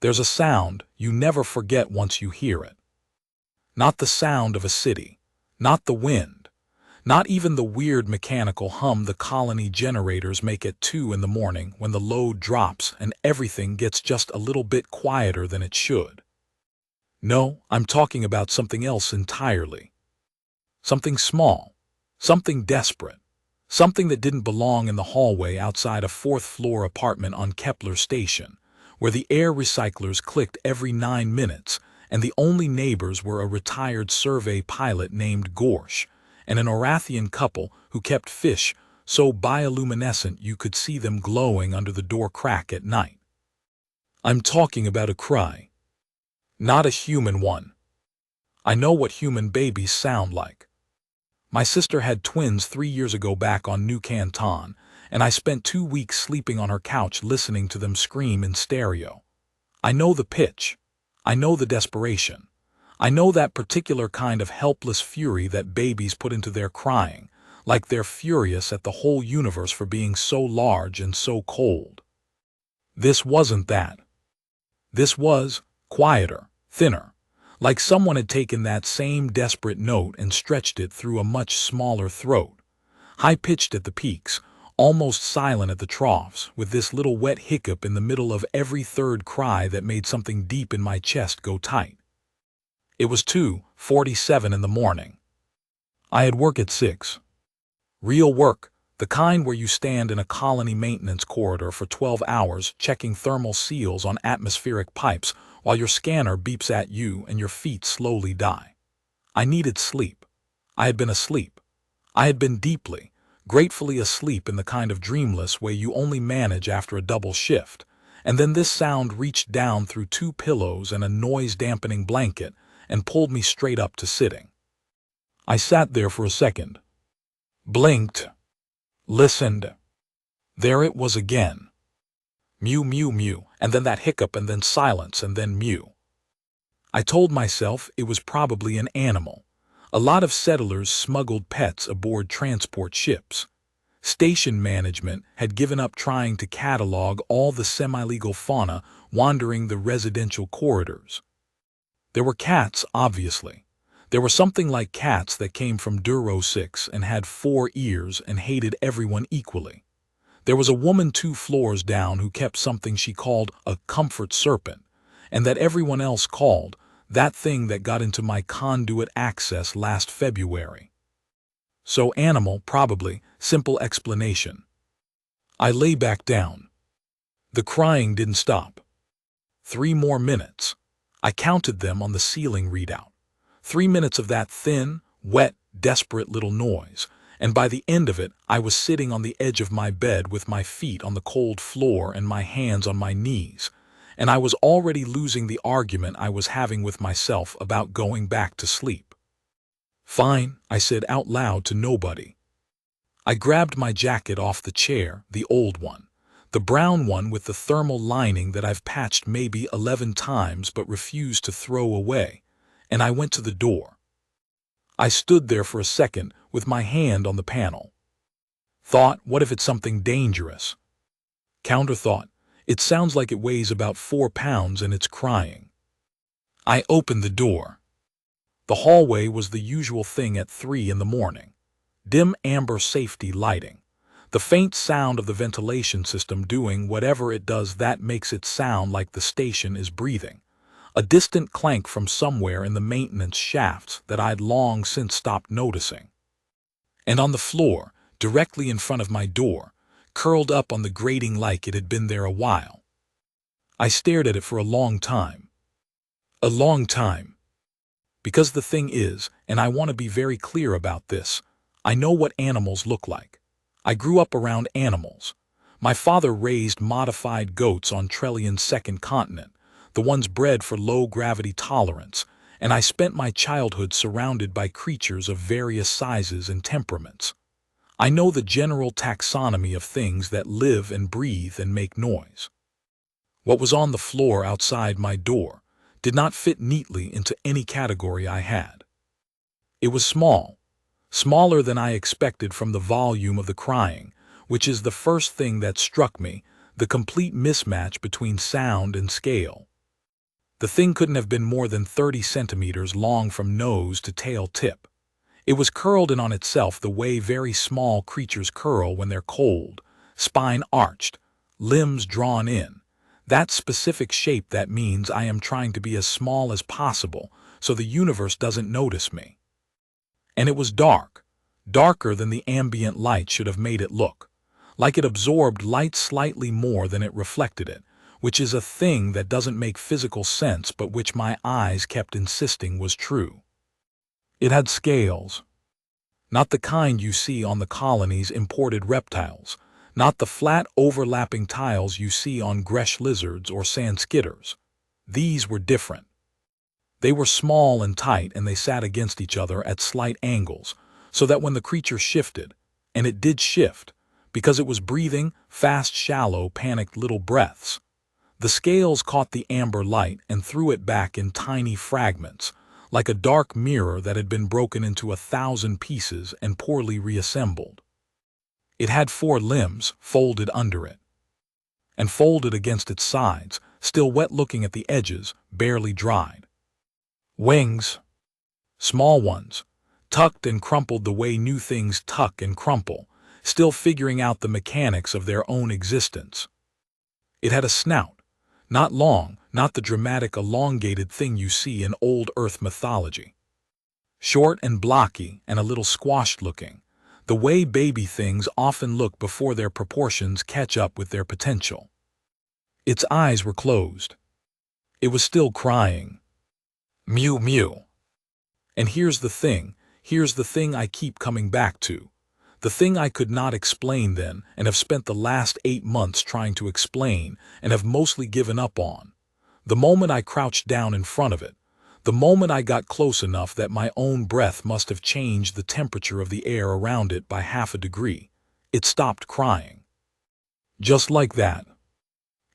There's a sound you never forget once you hear it. Not the sound of a city, not the wind, not even the weird mechanical hum the colony generators make at 2 in the morning when the load drops and everything gets just a little bit quieter than it should. No, I'm talking about something else entirely. Something small, something desperate, something that didn't belong in the hallway outside a fourth-floor apartment on Kepler Station, where the air recyclers clicked every 9 minutes, and the only neighbors were a retired survey pilot named Gorsh and an Orathian couple who kept fish so bioluminescent you could see them glowing under the door crack at night. I'm talking about a cry. Not a human one. I know what human babies sound like. My sister had twins 3 years ago back on New Canton, and I spent 2 weeks sleeping on her couch listening to them scream in stereo. I know the pitch. I know the desperation. I know that particular kind of helpless fury that babies put into their crying, like they're furious at the whole universe for being so large and so cold. This wasn't that. This was quieter, thinner, like someone had taken that same desperate note and stretched it through a much smaller throat, high-pitched at the peaks, almost silent at the troughs, with this little wet hiccup in the middle of every third cry that made something deep in my chest go tight. It was 2:47 in the morning. I had work at 6. Real work, the kind where you stand in a colony maintenance corridor for 12 hours checking thermal seals on atmospheric pipes while your scanner beeps at you and your feet slowly die. I needed sleep. I had been asleep. I had been deeply, gratefully asleep in the kind of dreamless way you only manage after a double shift, and then this sound reached down through 2 pillows and a noise-dampening blanket and pulled me straight up to sitting. I sat there for a second, blinked, listened. There it was again. Mew, mew, mew, and then that hiccup, and then silence, and then mew. I told myself it was probably an animal. A lot of settlers smuggled pets aboard transport ships. Station management had given up trying to catalog all the semi-legal fauna wandering the residential corridors. There were cats, obviously. There were something like cats that came from Duro 6 and had 4 ears and hated everyone equally. There was a woman 2 floors down who kept something she called a comfort serpent, and that everyone else called that thing that got into my conduit access last February. So animal, probably, simple explanation. I lay back down. The crying didn't stop. 3 more minutes. I counted them on the ceiling readout. 3 minutes of that thin, wet, desperate little noise, and by the end of it I was sitting on the edge of my bed with my feet on the cold floor and my hands on my knees, and I was already losing the argument I was having with myself about going back to sleep. Fine, I said out loud to nobody. I grabbed my jacket off the chair, the old one, the brown one with the thermal lining that I've patched maybe 11 times but refused to throw away, and I went to the door. I stood there for a second with my hand on the panel. Thought, what if it's something dangerous? Counterthought, it sounds like it weighs about 4 pounds and it's crying. I opened the door. The hallway was the usual thing at 3 in the morning. Dim amber safety lighting. The faint sound of the ventilation system doing whatever it does that makes it sound like the station is breathing. A distant clank from somewhere in the maintenance shafts that I'd long since stopped noticing. And on the floor, directly in front of my door, curled up on the grating like it had been there a while. I stared at it for a long time. A long time. Because the thing is, and I want to be very clear about this, I know what animals look like. I grew up around animals. My father raised modified goats on Trellion's second continent, the ones bred for low-gravity tolerance, and I spent my childhood surrounded by creatures of various sizes and temperaments. I know the general taxonomy of things that live and breathe and make noise. What was on the floor outside my door did not fit neatly into any category I had. It was small, smaller than I expected from the volume of the crying, which is the first thing that struck me, the complete mismatch between sound and scale. The thing couldn't have been more than 30 centimeters long from nose to tail tip. It was curled in on itself the way very small creatures curl when they're cold, spine arched, limbs drawn in. That specific shape that means I am trying to be as small as possible so the universe doesn't notice me. And it was dark, darker than the ambient light should have made it look, like it absorbed light slightly more than it reflected it, which is a thing that doesn't make physical sense but which my eyes kept insisting was true. It had scales. Not the kind you see on the colony's imported reptiles, not the flat overlapping tiles you see on Gresh lizards or sand skitters. These were different. They were small and tight, and they sat against each other at slight angles, so that when the creature shifted, and it did shift, because it was breathing fast, shallow, panicked little breaths, the scales caught the amber light and threw it back in tiny fragments, like a dark mirror that had been broken into 1,000 pieces and poorly reassembled. It had 4 limbs folded under it, and folded against its sides, still wet-looking at the edges, barely dried. Wings, small ones, tucked and crumpled the way new things tuck and crumple, still figuring out the mechanics of their own existence. It had a snout, not long, not the dramatic elongated thing you see in old Earth mythology. Short and blocky and a little squashed looking, the way baby things often look before their proportions catch up with their potential. Its eyes were closed. It was still crying. Mew mew. And here's the thing I keep coming back to. The thing I could not explain then and have spent the last 8 months trying to explain and have mostly given up on. The moment I crouched down in front of it, the moment I got close enough that my own breath must have changed the temperature of the air around it by half a degree, it stopped crying. Just like that.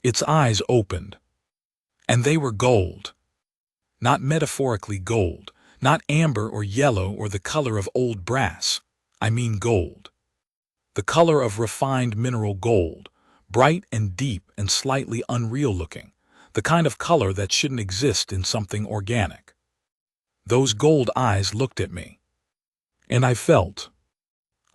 Its eyes opened. And they were gold. Not metaphorically gold, not amber or yellow or the color of old brass. I mean gold. The color of refined mineral gold, bright and deep and slightly unreal looking, the kind of color that shouldn't exist in something organic. Those gold eyes looked at me. And I felt.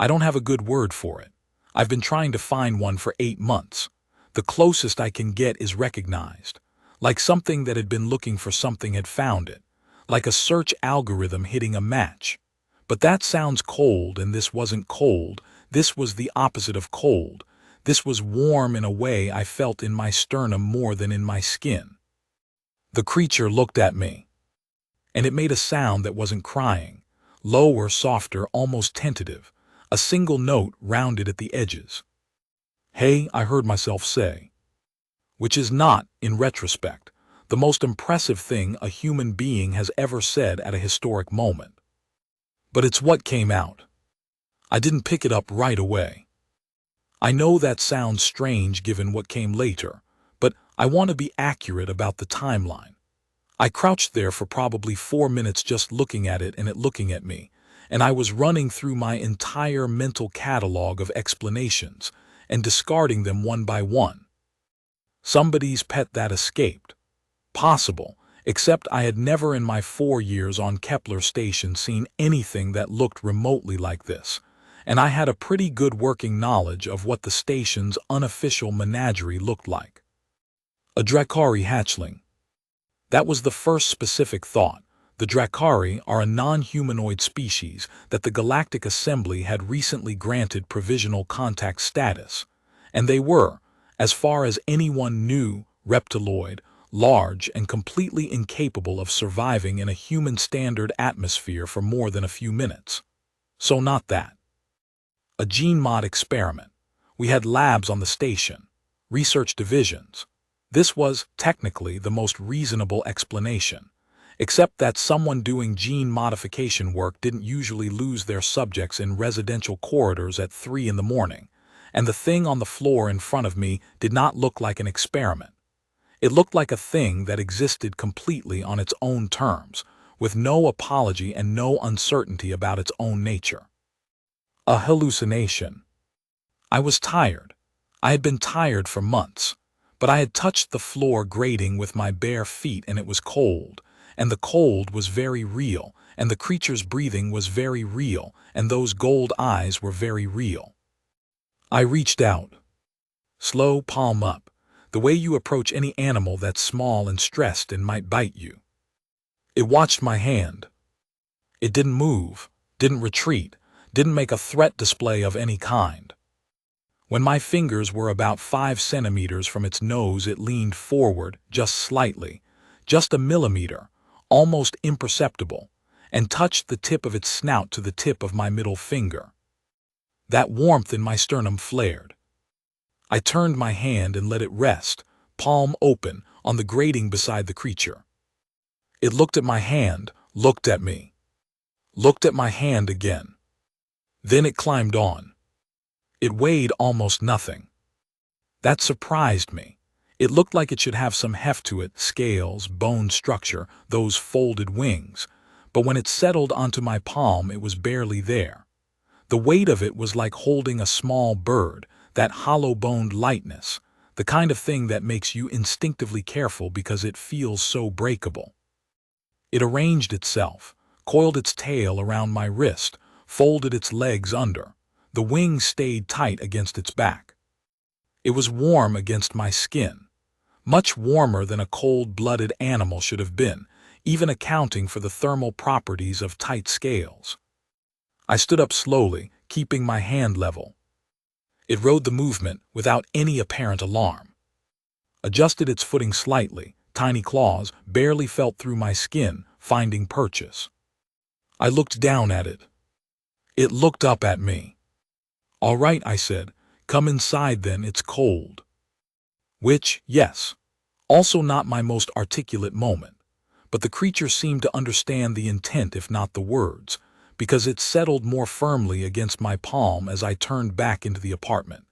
I don't have a good word for it. I've been trying to find one for 8 months. The closest I can get is recognized. Like something that had been looking for something had found it. Like a search algorithm hitting a match. But that sounds cold, and this wasn't cold. This was the opposite of cold. This was warm in a way I felt in my sternum more than in my skin. The creature looked at me. And it made a sound that wasn't crying. Lower, softer, almost tentative. A single note rounded at the edges. Hey, I heard myself say. Which is not, in retrospect, the most impressive thing a human being has ever said at a historic moment. But it's what came out. I didn't pick it up right away. I know that sounds strange given what came later, but I want to be accurate about the timeline. I crouched there for probably 4 minutes just looking at it and it looking at me, and I was running through my entire mental catalog of explanations and discarding them one by one. Somebody's pet that escaped. Possible, except I had never in my 4 years on Kepler station seen anything that looked remotely like this, and I had a pretty good working knowledge of what the station's unofficial menagerie looked like. A Dracari hatchling. That was the first specific thought. The Dracari are a non-humanoid species that the Galactic Assembly had recently granted provisional contact status, and they were, as far as anyone knew, reptiloid, large and completely incapable of surviving in a human-standard atmosphere for more than a few minutes. So not that. A gene mod experiment. We had labs on the station, research divisions. This was, technically, the most reasonable explanation, except that someone doing gene modification work didn't usually lose their subjects in residential corridors at 3 in the morning, and the thing on the floor in front of me did not look like an experiment. It looked like a thing that existed completely on its own terms, with no apology and no uncertainty about its own nature. A hallucination. I was tired. I had been tired for months. But I had touched the floor grating with my bare feet and it was cold, and the cold was very real, and the creature's breathing was very real, and those gold eyes were very real. I reached out. Slow, palm up, the way you approach any animal that's small and stressed and might bite you. It watched my hand. It didn't move, didn't retreat, didn't make a threat display of any kind. When my fingers were about 5 centimeters from its nose, it leaned forward just slightly, just a millimeter, almost imperceptible, and touched the tip of its snout to the tip of my middle finger. That warmth in my sternum flared. I turned my hand and let it rest, palm open, on the grating beside the creature. It looked at my hand, looked at me, looked at my hand again. Then it climbed on. It weighed almost nothing. That surprised me. It looked like it should have some heft to it, scales, bone structure, those folded wings. But when it settled onto my palm, it was barely there. The weight of it was like holding a small bird, that hollow-boned lightness, the kind of thing that makes you instinctively careful because it feels so breakable. It arranged itself, coiled its tail around my wrist, folded its legs under. The wings stayed tight against its back. It was warm against my skin, much warmer than a cold-blooded animal should have been, even accounting for the thermal properties of tight scales. I stood up slowly, keeping my hand level. It rode the movement without any apparent alarm. Adjusted its footing slightly, tiny claws barely felt through my skin, finding purchase. I looked down at it. It looked up at me. "All right," I said, "come inside then, it's cold." Which, yes, also not my most articulate moment, but the creature seemed to understand the intent if not the words, because it settled more firmly against my palm as I turned back into the apartment,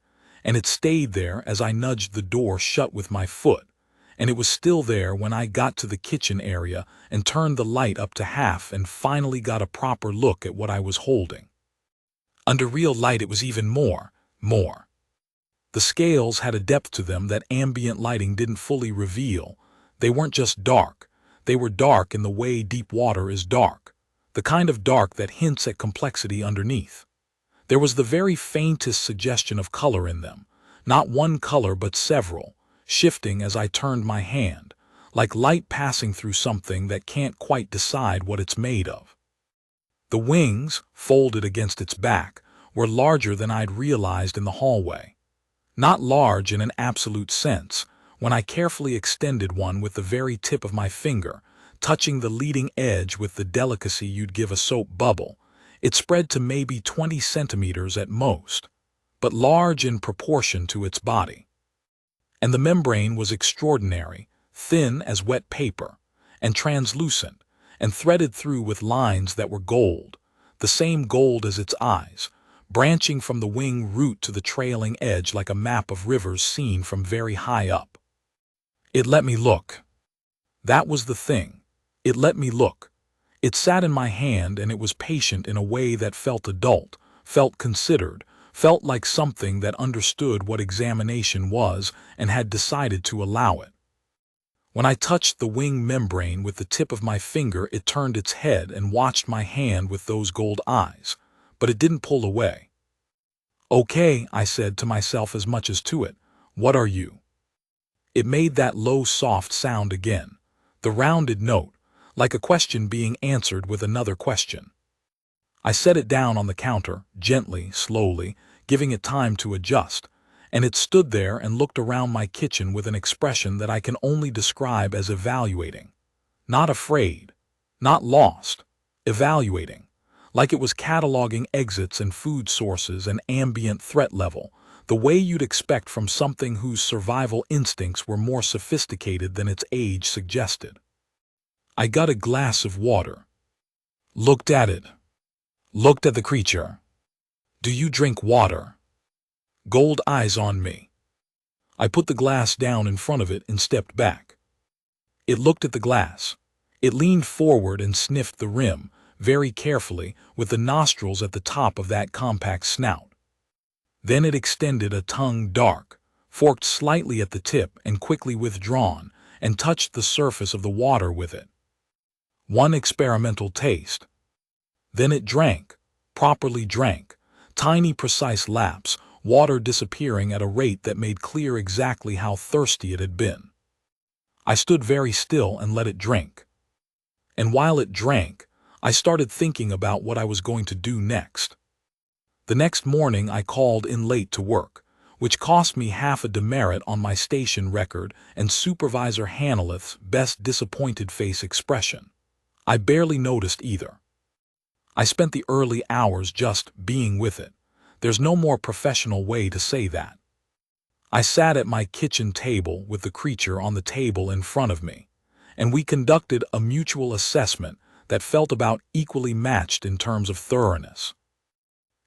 and it stayed there as I nudged the door shut with my foot, and it was still there when I got to the kitchen area and turned the light up to half and finally got a proper look at what I was holding. Under real light it was even more. The scales had a depth to them that ambient lighting didn't fully reveal. They weren't just dark. They were dark in the way deep water is dark, the kind of dark that hints at complexity underneath. There was the very faintest suggestion of color in them, not one color but several, shifting as I turned my hand, like light passing through something that can't quite decide what it's made of. The wings, folded against its back, were larger than I'd realized in the hallway. Not large in an absolute sense. When I carefully extended one with the very tip of my finger, touching the leading edge with the delicacy you'd give a soap bubble, it spread to maybe 20 centimeters at most, but large in proportion to its body. And the membrane was extraordinary, thin as wet paper, and translucent, and threaded through with lines that were gold, the same gold as its eyes, branching from the wing root to the trailing edge like a map of rivers seen from very high up. It let me look. That was the thing. It let me look. It sat in my hand and it was patient in a way that felt adult, felt considered, felt like something that understood what examination was and had decided to allow it. When I touched the wing membrane with the tip of my finger, it turned its head and watched my hand with those gold eyes, but it didn't pull away. "Okay," I said to myself as much as to it, "what are you?" It made that low, soft sound again, the rounded note, like a question being answered with another question. I set it down on the counter, gently, slowly, giving it time to adjust, and it stood there and looked around my kitchen with an expression that I can only describe as evaluating. Not afraid, not lost, evaluating, like it was cataloging exits and food sources and ambient threat level, the way you'd expect from something whose survival instincts were more sophisticated than its age suggested. I got a glass of water. Looked at it. Looked at the creature. "Do you drink water?" Gold eyes on me. I put the glass down in front of it and stepped back. It looked at the glass. It leaned forward and sniffed the rim, very carefully, with the nostrils at the top of that compact snout. Then it extended a tongue dark, forked slightly at the tip and quickly withdrawn, and touched the surface of the water with it. One experimental taste. Then it drank, properly drank, tiny precise laps, water disappearing at a rate that made clear exactly how thirsty it had been. I stood very still and let it drink. And while it drank, I started thinking about what I was going to do next. The next morning I called in late to work, which cost me half a demerit on my station record and Supervisor Hanalith's best disappointed face expression. I barely noticed either. I spent the early hours just being with it. There's no more professional way to say that. I sat at my kitchen table with the creature on the table in front of me, and we conducted a mutual assessment that felt about equally matched in terms of thoroughness.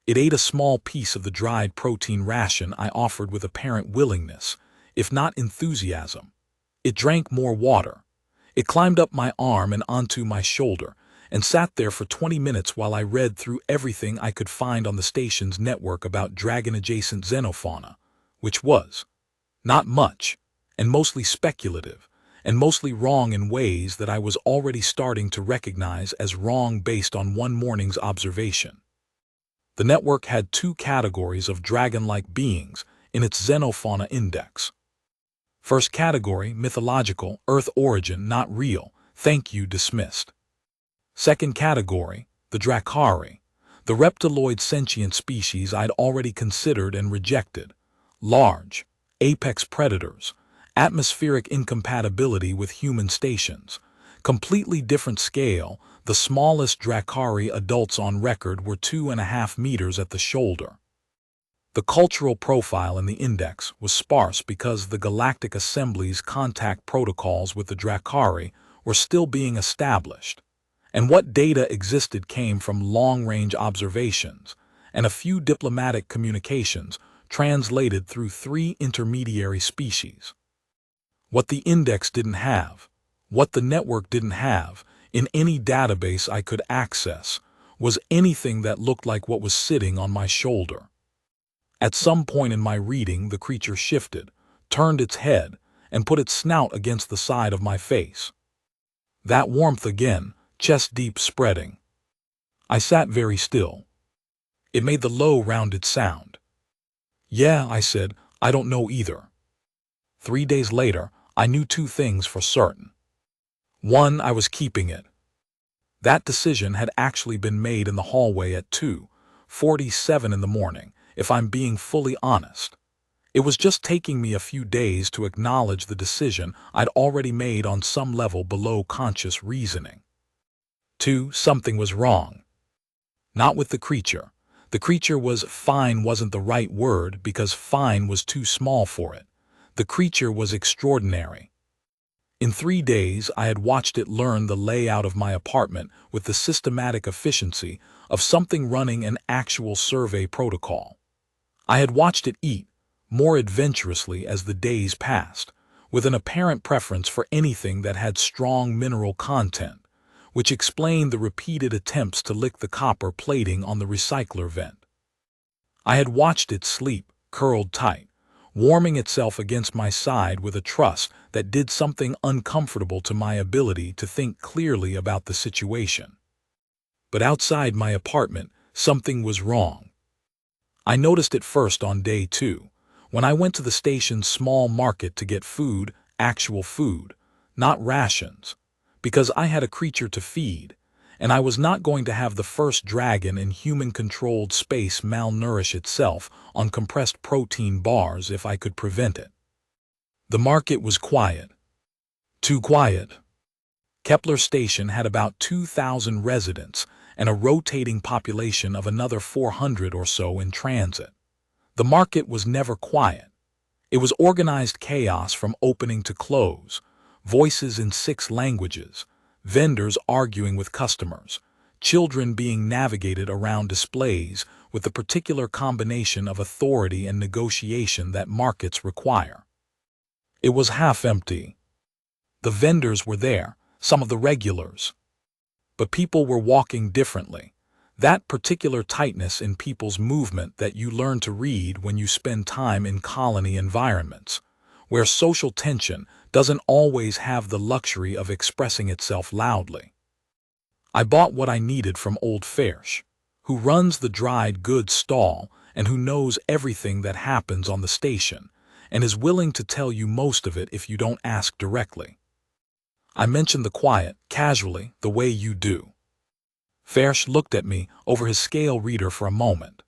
It ate a small piece of the dried protein ration I offered with apparent willingness, if not enthusiasm. It drank more water. It climbed up my arm and onto my shoulder, and sat there for 20 minutes while I read through everything I could find on the station's network about dragon-adjacent xenofauna, which was not much, and mostly speculative, and mostly wrong in ways that I was already starting to recognize as wrong based on one morning's observation. The network had 2 categories of dragon-like beings in its xenofauna index. First category, mythological, Earth origin, not real, thank you, dismissed. Second category, the Dracari, the reptiloid sentient species I'd already considered and rejected. Large, apex predators, atmospheric incompatibility with human stations, completely different scale. The smallest Dracari adults on record were 2.5 meters at the shoulder. The cultural profile in the index was sparse because the Galactic Assembly's contact protocols with the Dracari were still being established, and what data existed came from long-range observations and a few diplomatic communications translated through 3 intermediary species. What the index didn't have, what the network didn't have, in any database I could access, was anything that looked like what was sitting on my shoulder. At some point in my reading, the creature shifted, turned its head, and put its snout against the side of my face. That warmth again, chest-deep spreading. I sat very still. It made the low, rounded sound. Yeah, I said, I don't know either. 3 days later, I knew 2 things for certain. 1, I was keeping it. That decision had actually been made in the hallway at 2:47 in the morning, if I'm being fully honest. It was just taking me a few days to acknowledge the decision I'd already made on some level below conscious reasoning. 2, something was wrong. Not with the creature. The creature was fine wasn't the right word because fine was too small for it. The creature was extraordinary. In 3 days, I had watched it learn the layout of my apartment with the systematic efficiency of something running an actual survey protocol. I had watched it eat, more adventurously as the days passed, with an apparent preference for anything that had strong mineral content, which explained the repeated attempts to lick the copper plating on the recycler vent. I had watched it sleep, curled tight, warming itself against my side with a trust that did something uncomfortable to my ability to think clearly about the situation. But outside my apartment, something was wrong. I noticed it first on day 2, when I went to the station's small market to get food, actual food, not rations, because I had a creature to feed, and I was not going to have the first dragon in human-controlled space malnourish itself on compressed protein bars if I could prevent it. The market was quiet. Too quiet. Kepler Station had about 2,000 residents and a rotating population of another 400 or so in transit. The market was never quiet. It was organized chaos from opening to close, voices in 6 languages, vendors arguing with customers, children being navigated around displays with the particular combination of authority and negotiation that markets require. It was half empty. The vendors were there, some of the regulars. But people were walking differently. That particular tightness in people's movement that you learn to read when you spend time in colony environments, where social tension doesn't always have the luxury of expressing itself loudly. I bought what I needed from old Fersh, who runs the dried goods stall and who knows everything that happens on the station, and is willing to tell you most of it if you don't ask directly. I mentioned the quiet, casually, the way you do. Fersh looked at me over his scale reader for a moment.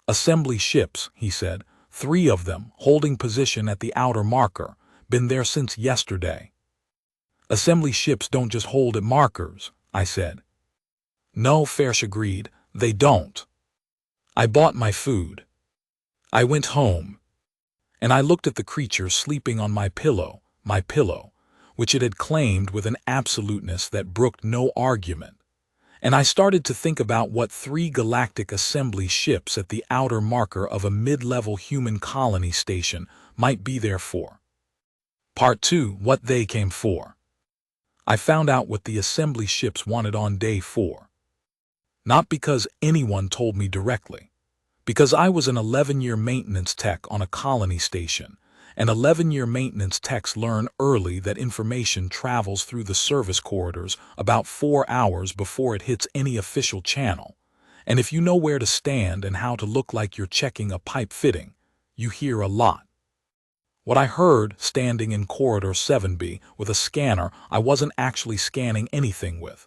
Assembly ships, he said, 3 of them, holding position at the outer marker, been there since yesterday. Assembly ships don't just hold at markers, I said. No, Fersh agreed, they don't. I bought my food. I went home. And I looked at the creature sleeping on my pillow, which it had claimed with an absoluteness that brooked no argument. And I started to think about what 3 galactic assembly ships at the outer marker of a mid-level human colony station might be there for. Part 2, what they came for. I found out what the assembly ships wanted on day 4. Not because anyone told me directly, because I was an 11-year maintenance tech on a colony station, and 11-year maintenance techs learn early that information travels through the service corridors about 4 hours before it hits any official channel, and if you know where to stand and how to look like you're checking a pipe fitting, you hear a lot. What I heard, standing in Corridor 7B with a scanner I wasn't actually scanning anything with,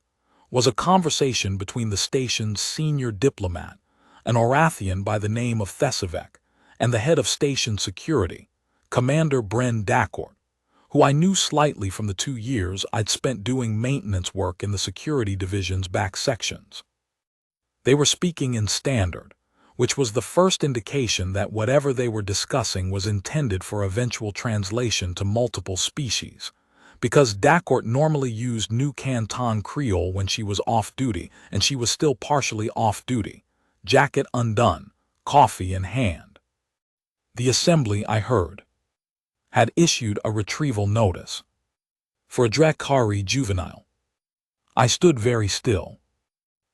was a conversation between the station's senior diplomat, an Orathian by the name of Thesavek, and the head of station security, Commander Bren Dacourt, who I knew slightly from the 2 years I'd spent doing maintenance work in the security division's back sections. They were speaking in Standard, which was the first indication that whatever they were discussing was intended for eventual translation to multiple species, because Dacourt normally used New Canton Creole when she was off-duty, and she was still partially off-duty, jacket undone, coffee in hand. The assembly, I heard, had issued a retrieval notice for a Drakari juvenile. I stood very still.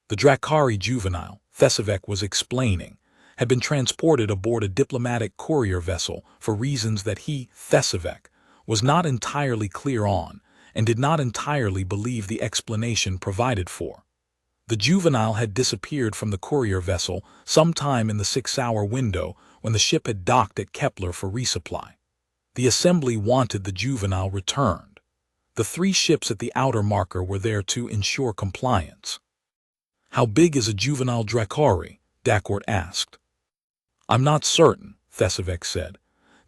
The Drakari juvenile, Thesavek was explaining, had been transported aboard a diplomatic courier vessel for reasons that he, Thesavek, was not entirely clear on and did not entirely believe the explanation provided for. The juvenile had disappeared from the courier vessel sometime in the 6-hour window when the ship had docked at Kepler for resupply. The assembly wanted the juvenile returned. The 3 ships at the outer marker were there to ensure compliance. How big is a juvenile Drakari? Dacourt asked. I'm not certain, Thesavek said.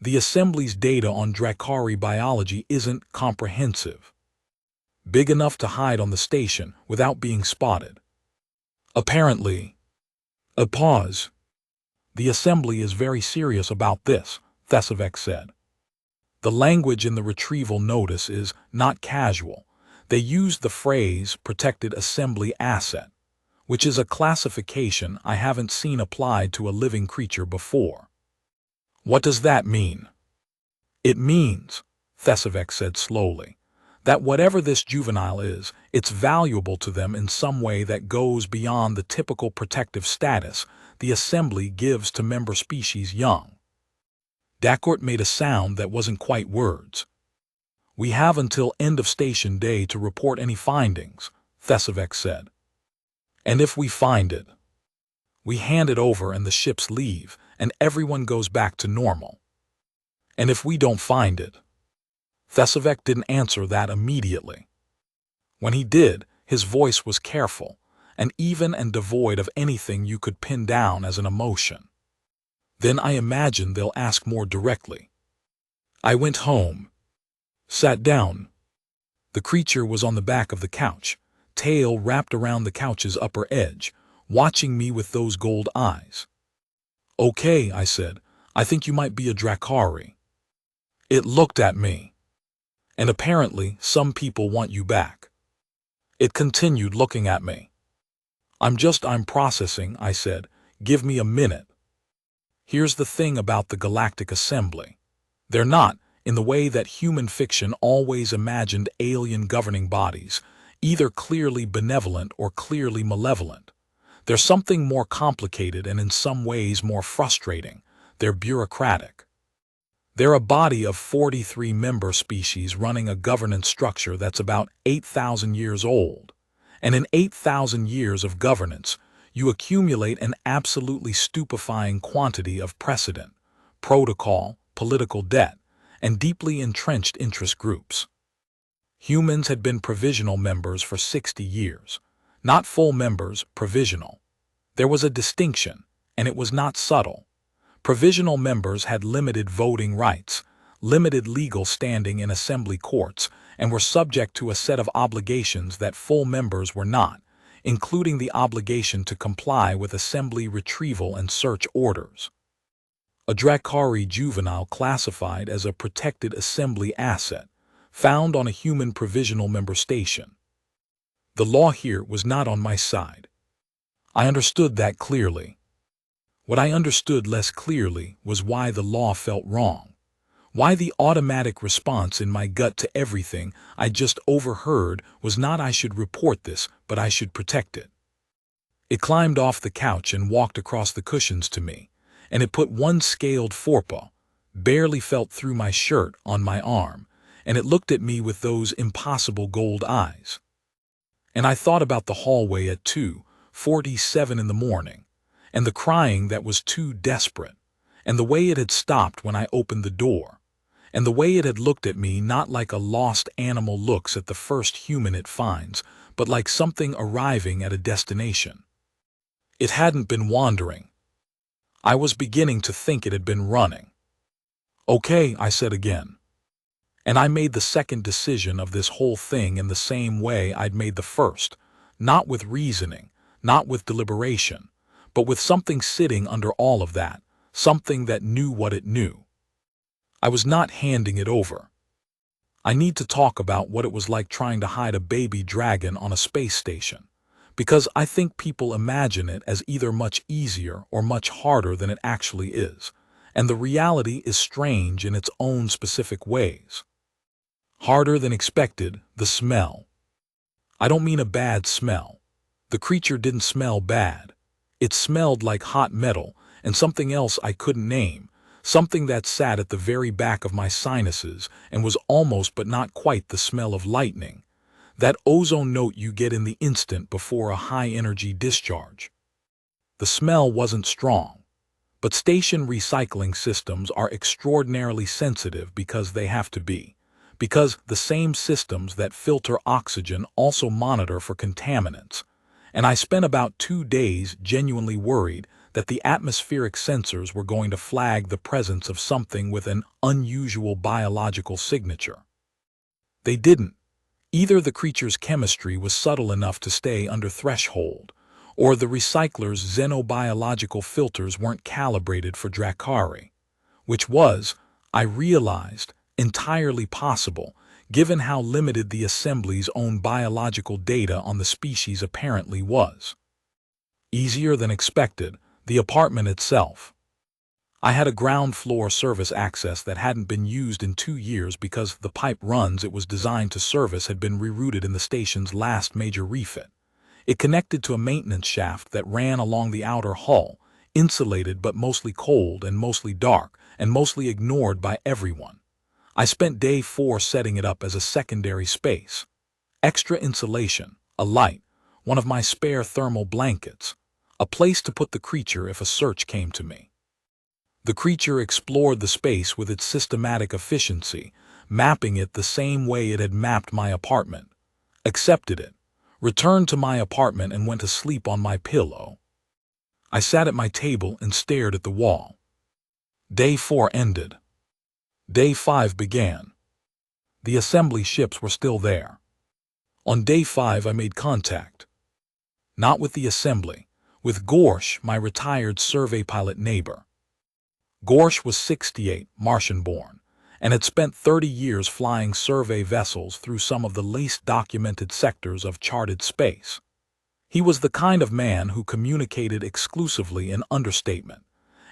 The assembly's data on Drakari biology isn't comprehensive. Big enough to hide on the station without being spotted. Apparently. A pause. The assembly is very serious about this, Thesavek said. The language in the retrieval notice is not casual. They use the phrase protected assembly asset, which is a classification I haven't seen applied to a living creature before. What does that mean? It means, Thesavek said slowly, that whatever this juvenile is, it's valuable to them in some way that goes beyond the typical protective status the assembly gives to member species young. Dacourt made a sound that wasn't quite words. We have until end of station day to report any findings, Thesavek said. And if we find it, we hand it over and the ships leave and everyone goes back to normal. And if we don't find it, Thesavek didn't answer that immediately. When he did, his voice was careful and even and devoid of anything you could pin down as an emotion. Then I imagine they'll ask more directly. I went home, sat down. The creature was on the back of the couch, tail wrapped around the couch's upper edge, watching me with those gold eyes. Okay, I said, I think you might be a Drakari. It looked at me. And apparently some people want you back. It continued looking at me. I'm processing, I said. Give me a minute. Here's the thing about the Galactic Assembly. They're not, in the way that human fiction always imagined alien governing bodies, either clearly benevolent or clearly malevolent. There's something more complicated and in some ways more frustrating. They're bureaucratic. They're a body of 43 member species running a governance structure that's about 8,000 years old. And in 8,000 years of governance, you accumulate an absolutely stupefying quantity of precedent, protocol, political debt, and deeply entrenched interest groups. Humans had been provisional members for 60 years. Not full members, provisional. There was a distinction, and it was not subtle. Provisional members had limited voting rights, limited legal standing in assembly courts, and were subject to a set of obligations that full members were not, including the obligation to comply with assembly retrieval and search orders. A Dracari juvenile classified as a protected assembly asset, found on a human provisional member station. The law here was not on my side. I understood that clearly. What I understood less clearly was why the law felt wrong, why the automatic response in my gut to everything I just overheard was not I should report this, but I should protect it. It climbed off the couch and walked across the cushions to me, and it put one scaled forepaw, barely felt through my shirt, on my arm, and it looked at me with those impossible gold eyes. And I thought about the hallway at 2:47 in the morning, and the crying that was too desperate, and the way it had stopped when I opened the door, and the way it had looked at me not like a lost animal looks at the first human it finds, but like something arriving at a destination. It hadn't been wandering. I was beginning to think it had been running. "Okay," I said again. And I made the second decision of this whole thing in the same way I'd made the first, not with reasoning, not with deliberation, but with something sitting under all of that, something that knew what it knew. I was not handing it over. I need to talk about what it was like trying to hide a baby dragon on a space station, because I think people imagine it as either much easier or much harder than it actually is, and the reality is strange in its own specific ways. Harder than expected, the smell. I don't mean a bad smell. The creature didn't smell bad. It smelled like hot metal and something else I couldn't name, something that sat at the very back of my sinuses and was almost but not quite the smell of lightning, that ozone note you get in the instant before a high-energy discharge. The smell wasn't strong, but station recycling systems are extraordinarily sensitive because they have to be, because the same systems that filter oxygen also monitor for contaminants. And I spent about 2 days genuinely worried that the atmospheric sensors were going to flag the presence of something with an unusual biological signature. They didn't. Either the creature's chemistry was subtle enough to stay under threshold, or the recycler's xenobiological filters weren't calibrated for Dracari, which was, I realized, entirely possible, given how limited the Assembly's own biological data on the species apparently was. Easier than expected, the apartment itself. I had a ground floor service access that hadn't been used in 2 years because the pipe runs it was designed to service had been rerouted in the station's last major refit. It connected to a maintenance shaft that ran along the outer hull, insulated but mostly cold and mostly dark and mostly ignored by everyone. I spent day 4 setting it up as a secondary space. Extra insulation, a light, one of my spare thermal blankets, a place to put the creature if a search came to me. The creature explored the space with its systematic efficiency, mapping it the same way it had mapped my apartment, accepted it, returned to my apartment and went to sleep on my pillow. I sat at my table and stared at the wall. Day 4 ended. Day 5 began. The assembly ships were still there. On day 5 I made contact. Not with the assembly, with Gorsh, my retired survey pilot neighbor. Gorsh was 68, Martian-born, and had spent 30 years flying survey vessels through some of the least documented sectors of charted space. He was the kind of man who communicated exclusively in understatement,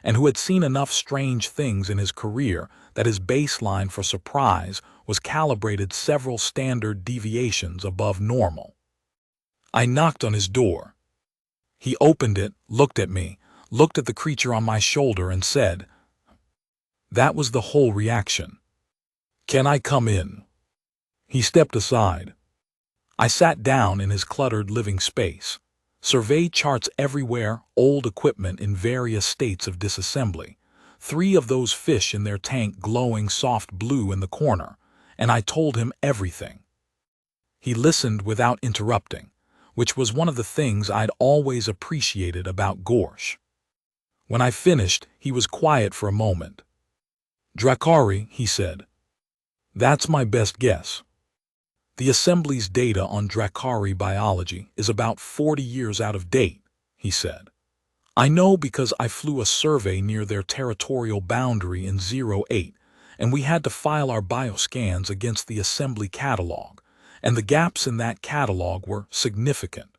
and who had seen enough strange things in his career that his baseline for surprise was calibrated several standard deviations above normal. I knocked on his door. He opened it, looked at me, looked at the creature on my shoulder and said, "That was the whole reaction. Can I come in?" He stepped aside. I sat down in his cluttered living space. Survey charts everywhere, old equipment in various states of disassembly. 3 of those fish in their tank glowing soft blue in the corner, and I told him everything. He listened without interrupting, which was one of the things I'd always appreciated about Gorsh. When I finished, he was quiet for a moment. "Drakari," he said. "That's my best guess. The Assembly's data on Drakari biology is about 40 years out of date," he said. "I know because I flew a survey near their territorial boundary in 08, and we had to file our bioscans against the Assembly catalog, and the gaps in that catalog were significant.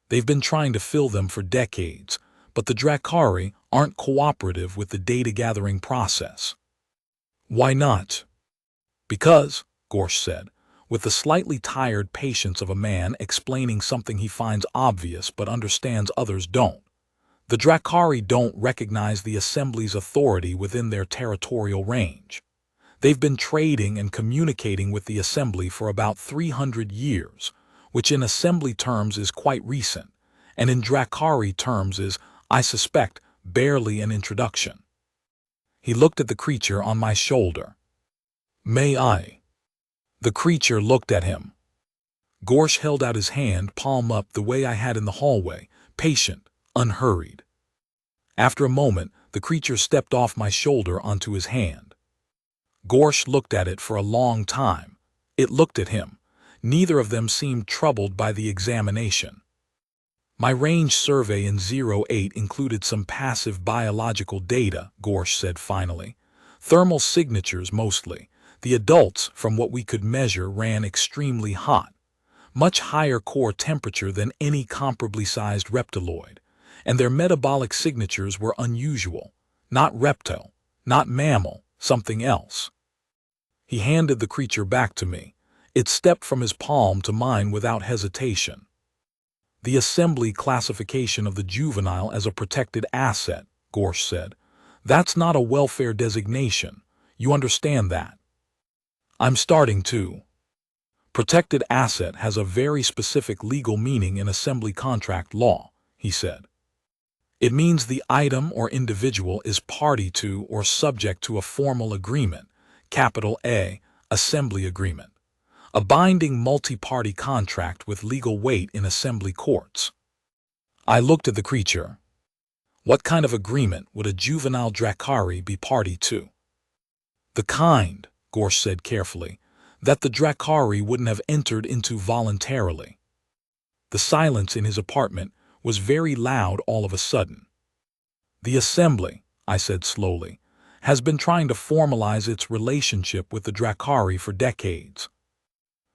They've been trying to fill them for decades, but the Drakari aren't cooperative with the data-gathering process." "Why not?" "Because," Gorsh said, with the slightly tired patience of a man explaining something he finds obvious but understands others don't, "the Drakari don't recognize the Assembly's authority within their territorial range. They've been trading and communicating with the Assembly for about 300 years, which in Assembly terms is quite recent, and in Drakari terms is, I suspect, barely an introduction." He looked at the creature on my shoulder. "May I?" The creature looked at him. Gorsh held out his hand, palm up, the way I had in the hallway, patient, unhurried. After a moment, the creature stepped off my shoulder onto his hand. Gorsh looked at it for a long time. It looked at him. Neither of them seemed troubled by the examination. "My range survey in 08 included some passive biological data," Gorsh said finally. "Thermal signatures mostly. The adults, from what we could measure, ran extremely hot, much higher core temperature than any comparably sized reptiloid, and their metabolic signatures were unusual. Not reptile, not mammal, something else." He handed the creature back to me. It stepped from his palm to mine without hesitation. "The Assembly classification of the juvenile as a protected asset," Gorsh said. "That's not a welfare designation. You understand that?" "I'm starting to." "Protected asset has a very specific legal meaning in Assembly contract law," he said. "It means the item or individual is party to or subject to a formal agreement, capital A, Assembly agreement. A binding multi-party contract with legal weight in Assembly courts." I looked at the creature. "What kind of agreement would a juvenile Drakari be party to?" "The kind," Gorsh said carefully, "that the Drakari wouldn't have entered into voluntarily." The silence in his apartment was very loud all of a sudden. "The Assembly," I said slowly, "has been trying to formalize its relationship with the Drakari for decades.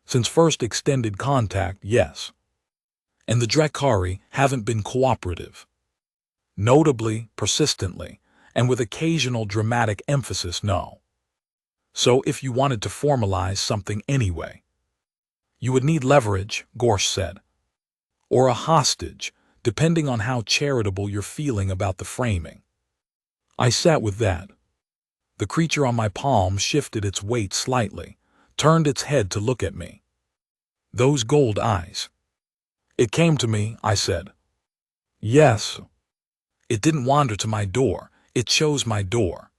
Since first extended contact, yes. And the Drakari haven't been cooperative. Notably, persistently, and with occasional dramatic emphasis, no. So if you wanted to formalize something anyway, you would need leverage," Gorsh said. "Or a hostage, depending on how charitable you're feeling about the framing." I sat with that. The creature on my palm shifted its weight slightly, turned its head to look at me. Those gold eyes. "It came to me," I said. "Yes. It didn't wander to my door, it chose my door.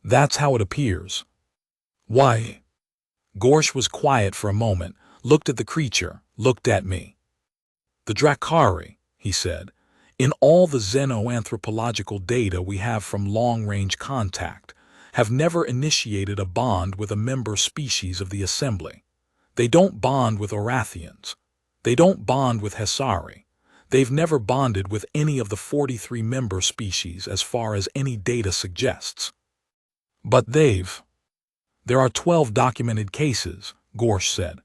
That's how it appears." "Why?" Gorsh was quiet for a moment, looked at the creature, looked at me. "The Drakari," he said, "in all the xenoanthropological data we have from long-range contact, have never initiated a bond with a member species of the Assembly. They don't bond with Orathians. They don't bond with Hesari. They've never bonded with any of the 43 member species as far as any data suggests. But there are 12 documented cases," Gorsh said.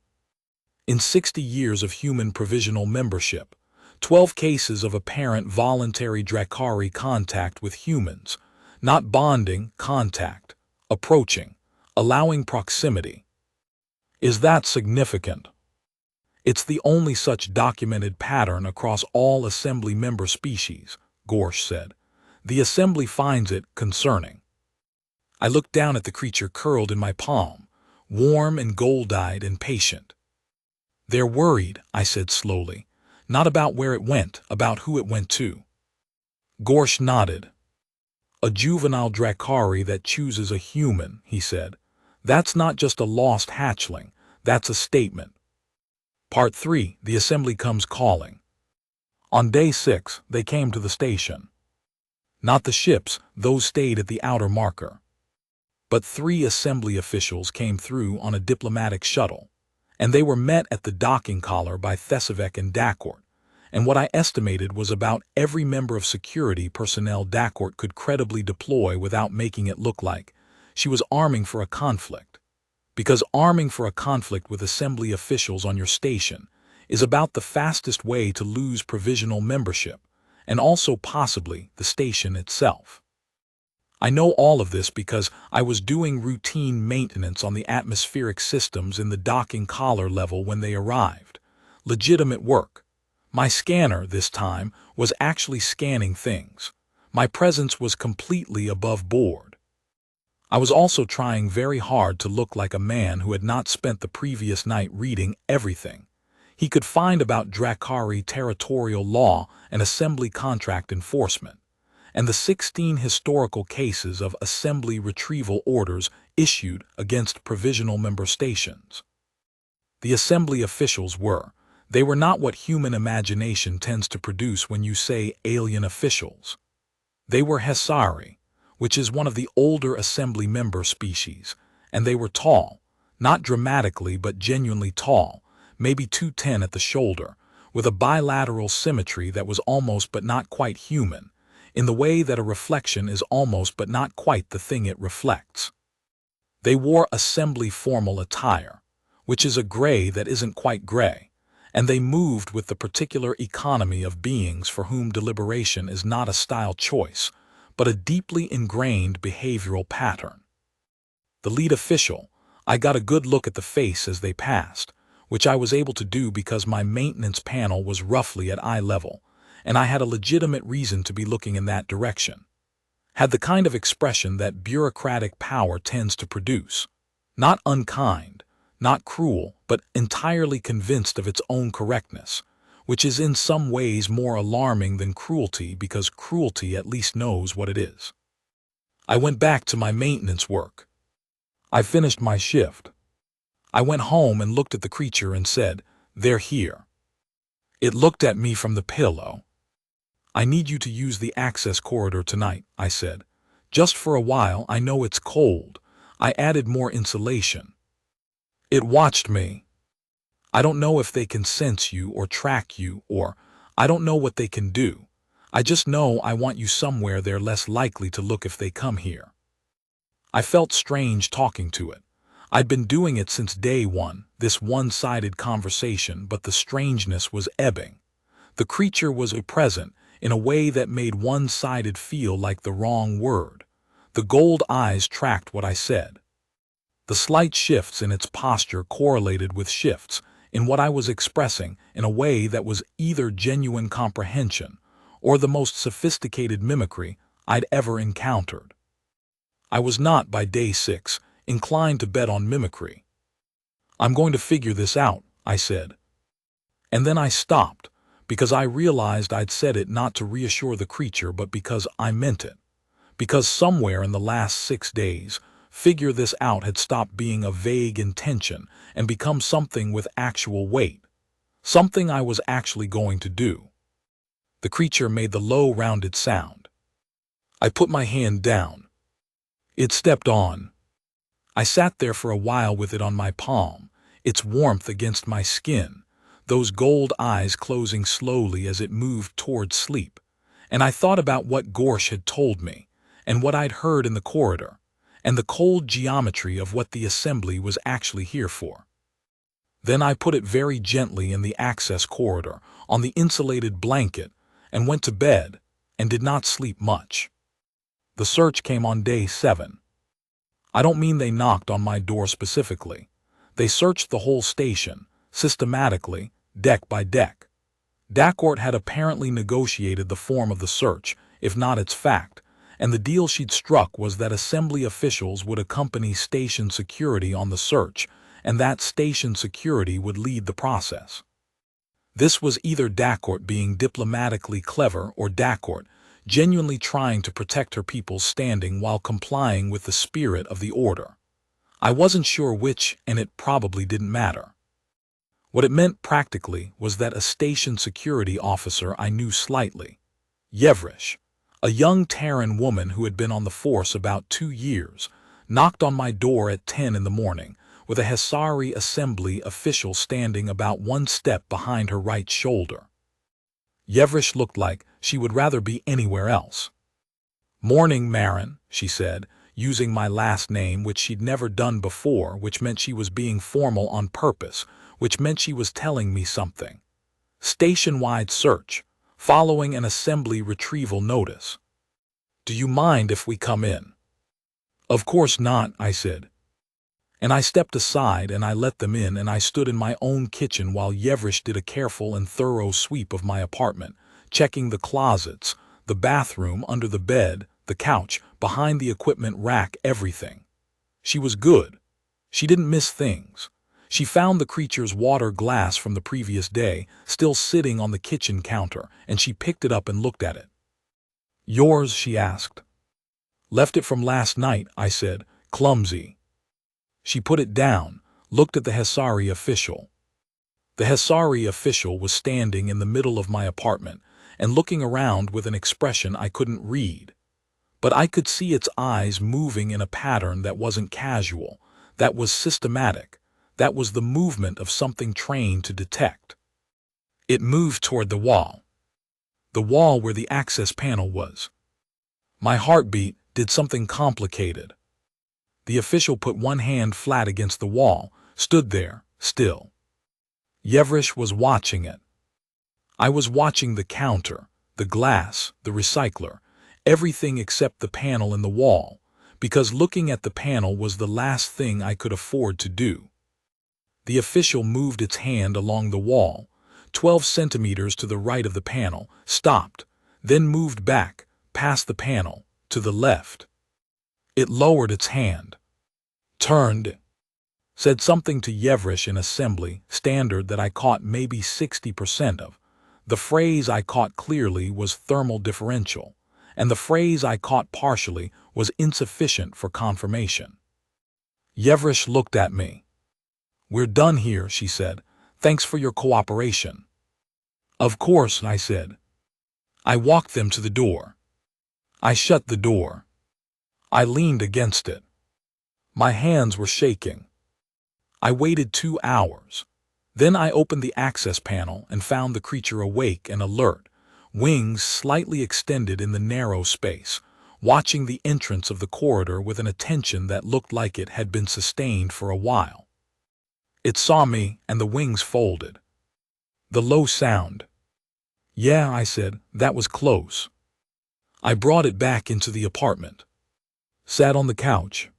"In 60 years of human provisional membership, 12 cases of apparent voluntary Drakari contact with humans, not bonding, contact, approaching, allowing proximity. Is that significant?" It's the only such documented pattern across all assembly member species, Gorsh said. The assembly finds it concerning. I looked down at the creature curled in my palm, warm and gold-eyed and patient. They're worried, I said slowly. Not about where it went, about who it went to. Gorsh nodded. A juvenile Drakari that chooses a human, he said. That's not just a lost hatchling, that's a statement. Part 3, the assembly comes calling. On day 6, they came to the station. Not the ships, those stayed at the outer marker. But 3 assembly officials came through on a diplomatic shuttle, and they were met at the docking collar by Thesavec and Dakort, and what I estimated was about every member of security personnel Dakort could credibly deploy without making it look like she was arming for a conflict. Because arming for a conflict with assembly officials on your station is about the fastest way to lose provisional membership, and also possibly the station itself. I know all of this because I was doing routine maintenance on the atmospheric systems in the docking collar level when they arrived. Legitimate work. My scanner, this time, was actually scanning things. My presence was completely above board. I was also trying very hard to look like a man who had not spent the previous night reading everything he could find about Drakari territorial law and assembly contract enforcement, and the 16 historical cases of assembly retrieval orders issued against provisional member stations. The assembly officials they were not what human imagination tends to produce when you say alien officials. They were Hesari, which is one of the older assembly member species, and they were tall, not dramatically but genuinely tall, maybe 210 at the shoulder, with a bilateral symmetry that was almost but not quite human, in the way that a reflection is almost but not quite the thing it reflects. They wore assembly formal attire, which is a gray that isn't quite gray, and they moved with the particular economy of beings for whom deliberation is not a style choice, but a deeply ingrained behavioral pattern. The lead official, I got a good look at the face as they passed, which I was able to do because my maintenance panel was roughly at eye level, and I had a legitimate reason to be looking in that direction. Had the kind of expression that bureaucratic power tends to produce. Not unkind, not cruel, but entirely convinced of its own correctness, which is in some ways more alarming than cruelty because cruelty at least knows what it is. I went back to my maintenance work. I finished my shift. I went home and looked at the creature and said, "They're here." It looked at me from the pillow. "I need you to use the access corridor tonight," I said. "Just for a while. I know it's cold." I added more insulation. It watched me. I don't know if they can sense you or track you, or I don't know what they can do. I just know I want you somewhere they're less likely to look if they come here. I felt strange talking to it. I'd been doing it since day one, this one-sided conversation, but the strangeness was ebbing. The creature was present in a way that made one-sided feel like the wrong word. The gold eyes tracked what I said. The slight shifts in its posture correlated with shifts in what I was expressing in a way that was either genuine comprehension or the most sophisticated mimicry I'd ever encountered. I was not, by day 6, inclined to bet on mimicry. "I'm going to figure this out," I said. And then I stopped, because I realized I'd said it not to reassure the creature but because I meant it. Because somewhere in the last 6 days, figure this out had stopped being a vague intention and become something with actual weight. Something I was actually going to do. The creature made the low, rounded sound. I put my hand down. It stepped on. I sat there for a while with it on my palm, its warmth against my skin, those gold eyes closing slowly as it moved toward sleep, and I thought about what Gorsh had told me, and what I'd heard in the corridor, and the cold geometry of what the assembly was actually here for. Then I put it very gently in the access corridor, on the insulated blanket, and went to bed, and did not sleep much. The search came on day 7. I don't mean they knocked on my door specifically. They searched the whole station, systematically, deck by deck. Dacourt had apparently negotiated the form of the search, if not its fact, and the deal she'd struck was that assembly officials would accompany station security on the search, and that station security would lead the process. This was either Dacourt being diplomatically clever or Dacourt genuinely trying to protect her people's standing while complying with the spirit of the order. I wasn't sure which, and it probably didn't matter. What it meant practically was that a station security officer I knew slightly, Yevrish, a young Terran woman who had been on the force about 2 years, knocked on my door at 10 in the morning, with a Hesari assembly official standing about 1 step behind her right shoulder. Yevrish looked like she would rather be anywhere else. "Morning, Marin," she said, using my last name, which she'd never done before, which meant she was being formal on purpose, which meant she was telling me something. "Station-wide search, following an assembly retrieval notice. Do you mind if we come in?" "Of course not," I said. And I stepped aside and I let them in, and I stood in my own kitchen while Yevrish did a careful and thorough sweep of my apartment, checking the closets, the bathroom, under the bed, the couch, behind the equipment rack, everything. She was good. She didn't miss things. She found the creature's water glass from the previous day, still sitting on the kitchen counter, and she picked it up and looked at it. "Yours?" she asked. "Left it from last night," I said, clumsy. She put it down, looked at the Hesari official. The Hesari official was standing in the middle of my apartment and looking around with an expression I couldn't read. But I could see its eyes moving in a pattern that wasn't casual, that was systematic, that was the movement of something trained to detect. It moved toward the wall where the access panel was. My heartbeat did something complicated. The official put one hand flat against the wall, stood there, still. Yevrish was watching it. I was watching the counter, the glass, the recycler, everything except the panel in the wall, because looking at the panel was the last thing I could afford to do. The official moved its hand along the wall, 12 centimeters to the right of the panel, stopped, then moved back, past the panel, to the left. It lowered its hand, turned, said something to Yevrish in assembly, standard that I caught maybe 60% of. The phrase I caught clearly was thermal differential, and the phrase I caught partially was insufficient for confirmation. Yevrish looked at me. "We're done here," she said. "Thanks for your cooperation." "Of course," I said. I walked them to the door. I shut the door. I leaned against it. My hands were shaking. I waited 2 hours. Then I opened the access panel and found the creature awake and alert, wings slightly extended in the narrow space, watching the entrance of the corridor with an attention that looked like it had been sustained for a while. It saw me, and the wings folded. The low sound. "Yeah," I said, "that was close." I brought it back into the apartment. Sat on the couch.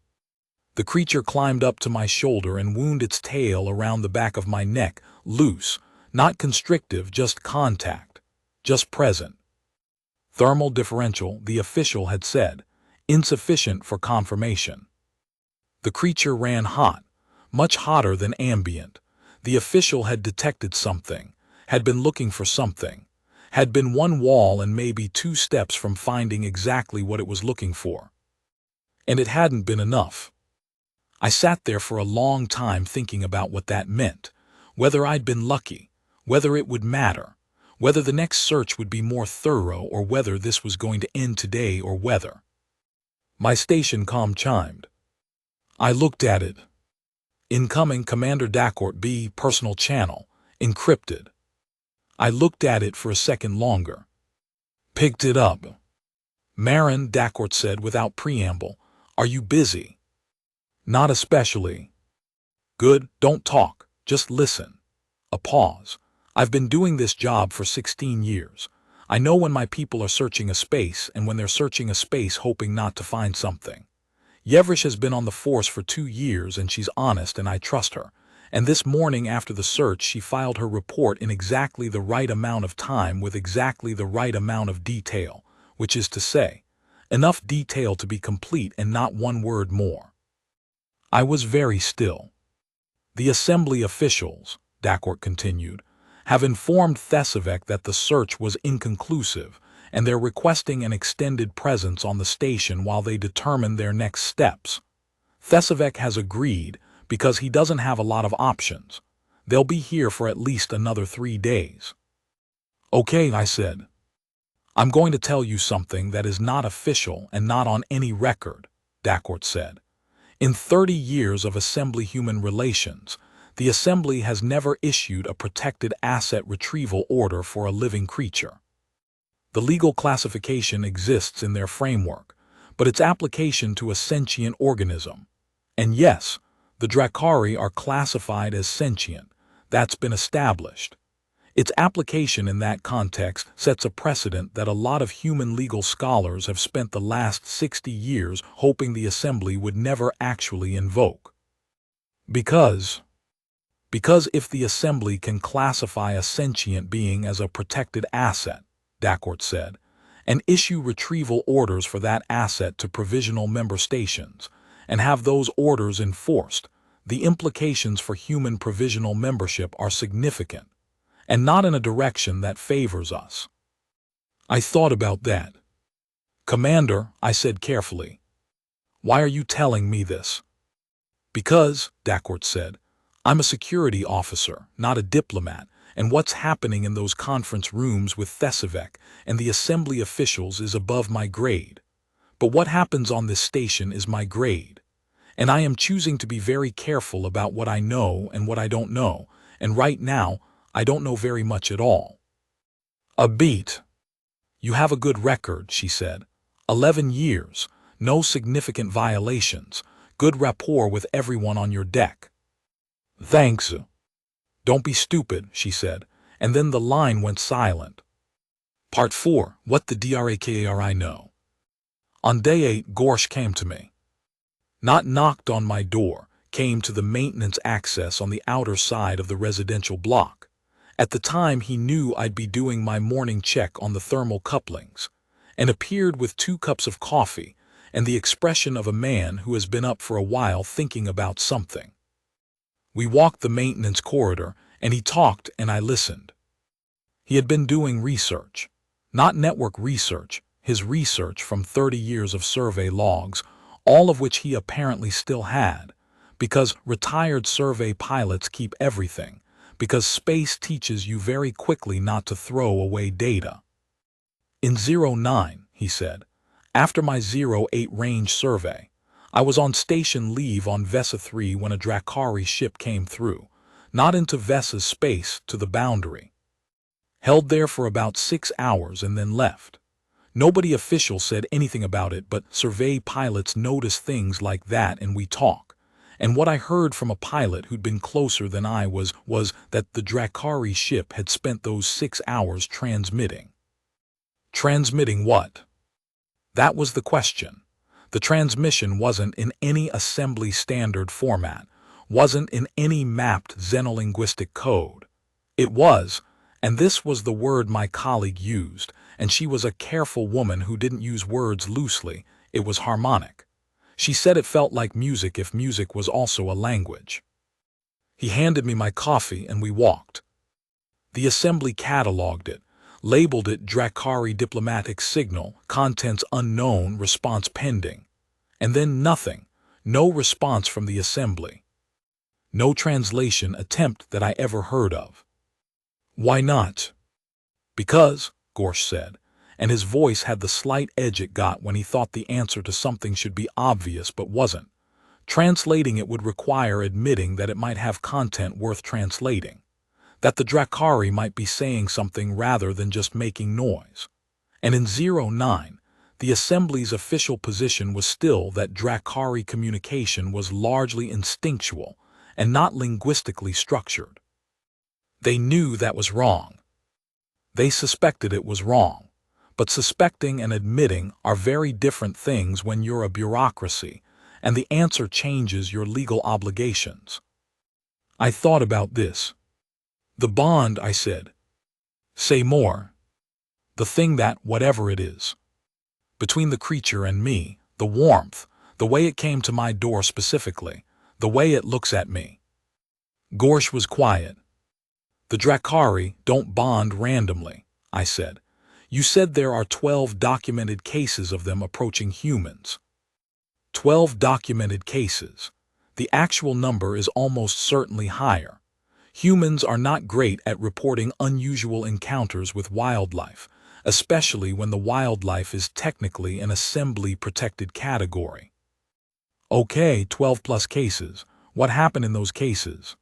The creature climbed up to my shoulder and wound its tail around the back of my neck, loose, not constrictive, just contact, just present. Thermal differential, the official had said, insufficient for confirmation. The creature ran hot, much hotter than ambient. The official had detected something, had been looking for something, had been 1 wall and maybe 2 steps from finding exactly what it was looking for. And it hadn't been enough. I sat there for a long time thinking about what that meant, whether I'd been lucky, whether it would matter, whether the next search would be more thorough, or whether this was going to end today, or whether. My station comm chimed. I looked at it. "Incoming Commander Dacourt B, personal channel, encrypted." I looked at it for a second longer. Picked it up. "Marin," Dacourt said without preamble, "are you busy?" "Not especially." "Good, don't talk, just listen." A pause. "I've been doing this job for 16 years. I know when my people are searching a space and when they're searching a space hoping not to find something. Yevrish has been on the force for 2 years and she's honest and I trust her. And this morning after the search she filed her report in exactly the right amount of time with exactly the right amount of detail, which is to say, enough detail to be complete and not one word more. I was very still. The assembly officials, Dacourt continued, have informed Thesevec that the search was inconclusive and they're requesting an extended presence on the station while they determine their next steps. Thesevec has agreed because he doesn't have a lot of options. They'll be here for at least another 3 days. Okay, I said. I'm going to tell you something that is not official and not on any record, Dacourt said. In 30 years of Assembly human relations, the Assembly has never issued a protected asset retrieval order for a living creature. The legal classification exists in their framework, but its application to a sentient organism. And yes, the Dracari are classified as sentient. That's been established. Its application in that context sets a precedent that a lot of human legal scholars have spent the last 60 years hoping the Assembly would never actually invoke. Because if the Assembly can classify a sentient being as a protected asset, Dacourt said, and issue retrieval orders for that asset to provisional member stations, and have those orders enforced, the implications for human provisional membership are significant, and not in a direction that favors us. I thought about that. Commander, I said carefully, why are you telling me this? Because, Dacourt said, I'm a security officer, not a diplomat, and what's happening in those conference rooms with Thesevec and the Assembly officials is above my grade. But what happens on this station is my grade. And I am choosing to be very careful about what I know and what I don't know, and right now, I don't know very much at all. A beat. You have a good record, she said. 11 years, no significant violations, good rapport with everyone on your deck. Thanks. Don't be stupid, she said, and then the line went silent. Part 4. What the DRAKARI know. On day 8, Gorsh came to me. Not knocked on my door, came to the maintenance access on the outer side of the residential block. At the time he knew I'd be doing my morning check on the thermal couplings, and appeared with 2 cups of coffee and the expression of a man who has been up for a while thinking about something. We walked the maintenance corridor, and he talked and I listened. He had been doing research. Not network research, his research from 30 years of survey logs, all of which he apparently still had, because retired survey pilots keep everything, because space teaches you very quickly not to throw away data. In 09, he said, after my 08 range survey, I was on station leave on Vesa 3 when a Dracari ship came through, not into Vesa's space, to the boundary. Held there for about 6 hours and then left. Nobody official said anything about it, but survey pilots notice things like that and we talk. And what I heard from a pilot who'd been closer than I was that the Dracari ship had spent those 6 hours transmitting. Transmitting what? That was the question. The transmission wasn't in any assembly standard format, wasn't in any mapped xenolinguistic code. It was, and this was the word my colleague used, and she was a careful woman who didn't use words loosely, it was harmonic. She said it felt like music if music was also a language. He handed me my coffee and we walked. The assembly catalogued it, labeled it Dracari diplomatic signal, contents unknown, response pending. And then nothing, no response from the assembly. No translation attempt that I ever heard of. Why not? Because, Gorsh said, and his voice had the slight edge it got when he thought the answer to something should be obvious but wasn't. Translating it would require admitting that it might have content worth translating, that the Dracari might be saying something rather than just making noise. And in 09, the Assembly's official position was still that Dracari communication was largely instinctual and not linguistically structured. They knew that was wrong. They suspected it was wrong. But suspecting and admitting are very different things when you're a bureaucracy, and the answer changes your legal obligations. I thought about this. The bond, I said. Say more. The thing that, whatever it is. Between the creature and me, the warmth, the way it came to my door specifically, the way it looks at me. Gorsh was quiet. The Drakari don't bond randomly, I said. You said there are 12 documented cases of them approaching humans. 12 documented cases. The actual number is almost certainly higher. Humans are not great at reporting unusual encounters with wildlife, especially when the wildlife is technically an assembly-protected category. Okay, 12 plus cases. What happened in those cases?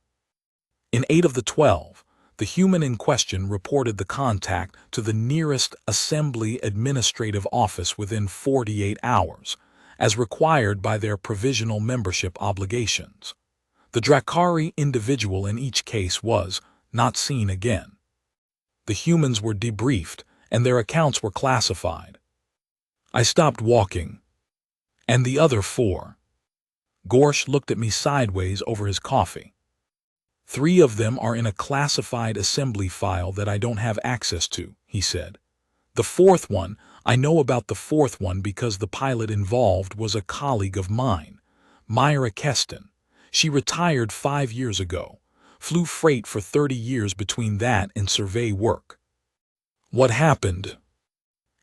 In 8 of the 12, the human in question reported the contact to the nearest assembly administrative office within 48 hours, as required by their provisional membership obligations. The Drakari individual in each case was not seen again. The humans were debriefed, and their accounts were classified. I stopped walking. And the other 4? Gorsh looked at me sideways over his coffee. 3 of them are in a classified assembly file that I don't have access to, he said. The 4th one, I know about the 4th one because the pilot involved was a colleague of mine, Myra Keston. She retired 5 years ago, flew freight for 30 years between that and survey work. What happened?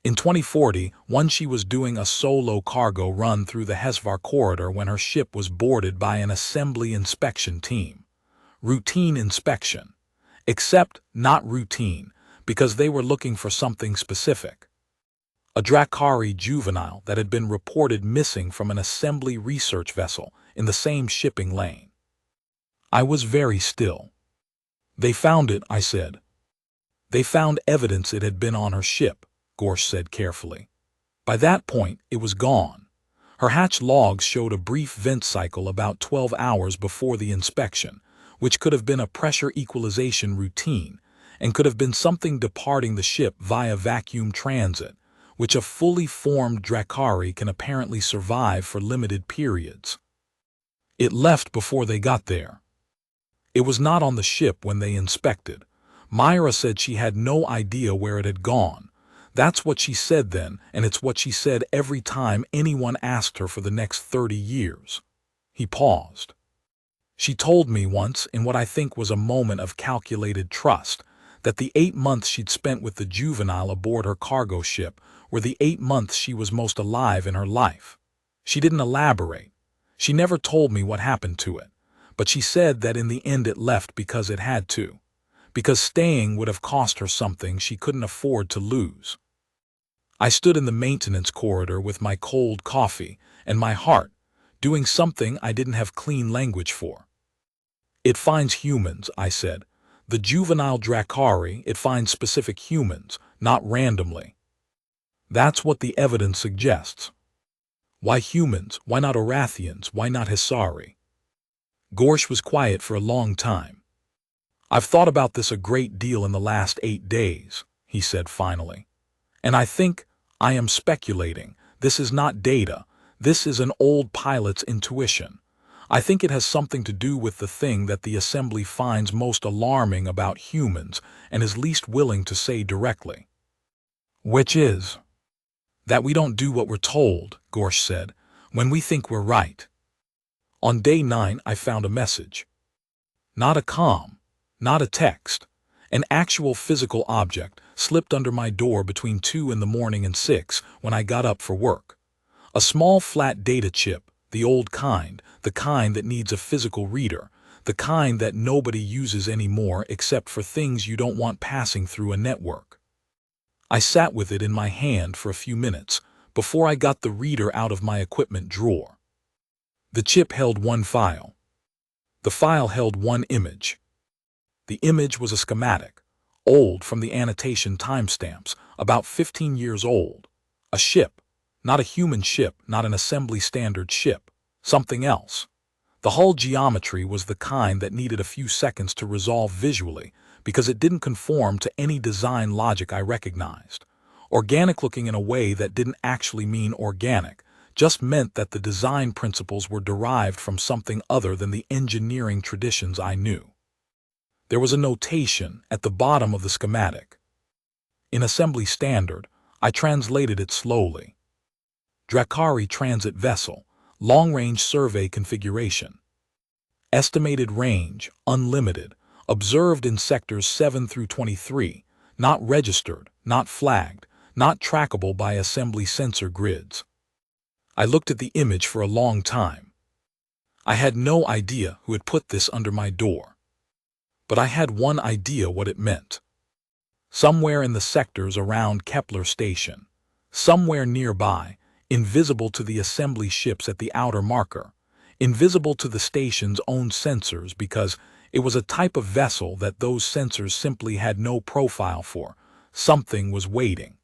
In 2040, she was doing a solo cargo run through the HFY corridor when her ship was boarded by an assembly inspection team. Routine inspection. Except not routine, because they were looking for something specific. A Drakari juvenile that had been reported missing from an assembly research vessel in the same shipping lane. I was very still. They found it, I said. They found evidence it had been on her ship, Gorsh said carefully. By that point, it was gone. Her hatch logs showed a brief vent cycle about 12 hours before the inspection, which could have been a pressure equalization routine, and could have been something departing the ship via vacuum transit, which a fully formed Drakari can apparently survive for limited periods. It left before they got there. It was not on the ship when they inspected. Myra said she had no idea where it had gone. That's what she said then, and it's what she said every time anyone asked her for the next 30 years. He paused. She told me once, in what I think was a moment of calculated trust, that the 8 months she'd spent with the juvenile aboard her cargo ship were the 8 months she was most alive in her life. She didn't elaborate. She never told me what happened to it, but she said that in the end it left because it had to, because staying would have cost her something she couldn't afford to lose. I stood in the maintenance corridor with my cold coffee and my heart, doing something I didn't have clean language for. It finds humans, I said. The juvenile Drakari, it finds specific humans, not randomly. That's what the evidence suggests. Why humans? Why not Orathians? Why not Hisari? Gorsh was quiet for a long time. I've thought about this a great deal in the last 8 days, he said finally. And I think I am speculating. This is not data. This is an old pilot's intuition. I think it has something to do with the thing that the assembly finds most alarming about humans and is least willing to say directly. Which is that we don't do what we're told, Gorsh said, when we think we're right. On day 9, I found a message. Not a comm, not a text. An actual physical object slipped under my door between 2 in the morning and 6 when I got up for work. A small flat data chip, the old kind, the kind that needs a physical reader, the kind that nobody uses anymore except for things you don't want passing through a network. I sat with it in my hand for a few minutes before I got the reader out of my equipment drawer. The chip held one file. The file held one image. The image was a schematic, old from the annotation timestamps, about 15 years old. A ship. Not a human ship, not an assembly standard ship. Something else. The hull geometry was the kind that needed a few seconds to resolve visually because it didn't conform to any design logic I recognized. Organic looking in a way that didn't actually mean organic, just meant that the design principles were derived from something other than the engineering traditions I knew. There was a notation at the bottom of the schematic. In assembly standard, I translated it slowly. Drakari Transit Vessel, Long-Range Survey Configuration. Estimated range, unlimited, observed in sectors 7 through 23, not registered, not flagged, not trackable by assembly sensor grids. I looked at the image for a long time. I had no idea who had put this under my door. But I had one idea what it meant. Somewhere in the sectors around Kepler Station, somewhere nearby, invisible to the assembly ships at the outer marker, invisible to the station's own sensors because it was a type of vessel that those sensors simply had no profile for, something was waiting.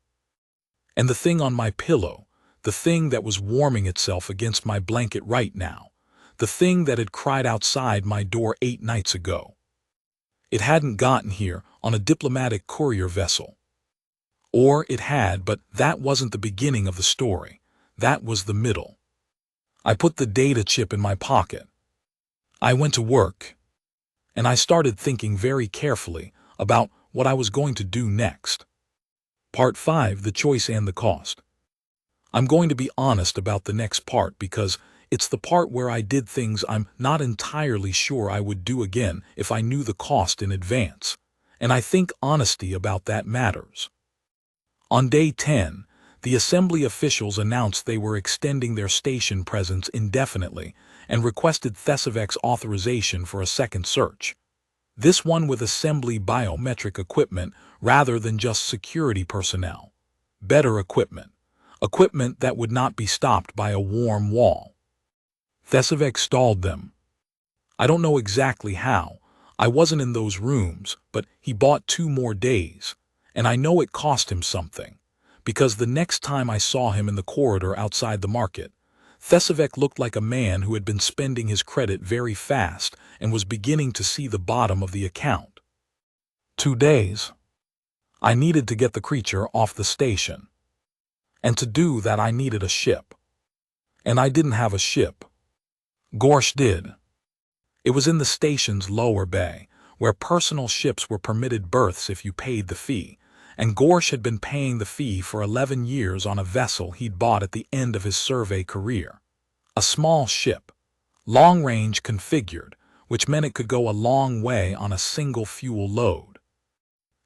And the thing on my pillow, the thing that was warming itself against my blanket right now, the thing that had cried outside my door 8 nights ago. It hadn't gotten here on a diplomatic courier vessel. Or it had, but that wasn't the beginning of the story. That was the middle. I put the data chip in my pocket. I went to work. And I started thinking very carefully about what I was going to do next. Part 5, the choice and the cost. I'm going to be honest about the next part because it's the part where I did things I'm not entirely sure I would do again if I knew the cost in advance. And I think honesty about that matters. On day 10, the assembly officials announced they were extending their station presence indefinitely and requested Thesavec's authorization for a second search. This one with assembly biometric equipment rather than just security personnel. Better equipment. Equipment that would not be stopped by a warm wall. Thesavec stalled them. I don't know exactly how. I wasn't in those rooms, but he bought 2 more days. And I know it cost him something. Because the next time I saw him in the corridor outside the market, Thesavec looked like a man who had been spending his credit very fast and was beginning to see the bottom of the account. 2 days. I needed to get the creature off the station. And to do that I needed a ship. And I didn't have a ship. Gorsh did. It was in the station's lower bay, where personal ships were permitted berths if you paid the fee, and Gorsh had been paying the fee for 11 years on a vessel he'd bought at the end of his survey career. A small ship, long-range configured, which meant it could go a long way on a single fuel load.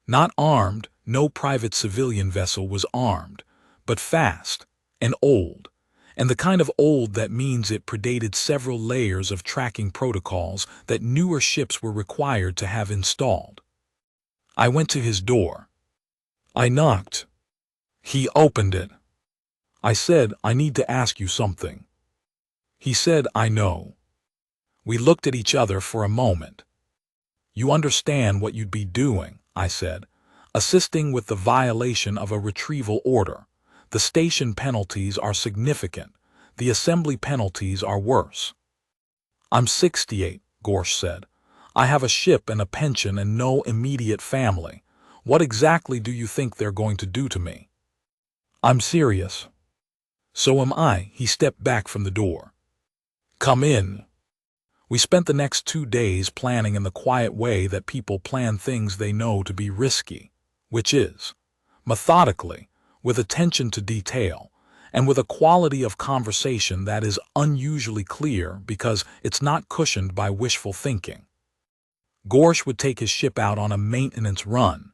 Not armed, no private civilian vessel was armed, but fast and old. And the kind of old that means it predated several layers of tracking protocols that newer ships were required to have installed. I went to his door. I knocked. He opened it. I said, I need to ask you something. He said, I know. We looked at each other for a moment. You understand what you'd be doing, I said, assisting with the violation of a retrieval order. The station penalties are significant. The assembly penalties are worse. I'm 68, Gorsh said. I have a ship and a pension and no immediate family. What exactly do you think they're going to do to me? I'm serious. So am I. He stepped back from the door. Come in. We spent the next 2 days planning in the quiet way that people plan things they know to be risky, which is methodically, with attention to detail, and with a quality of conversation that is unusually clear because it's not cushioned by wishful thinking. Gorsh would take his ship out on a maintenance run,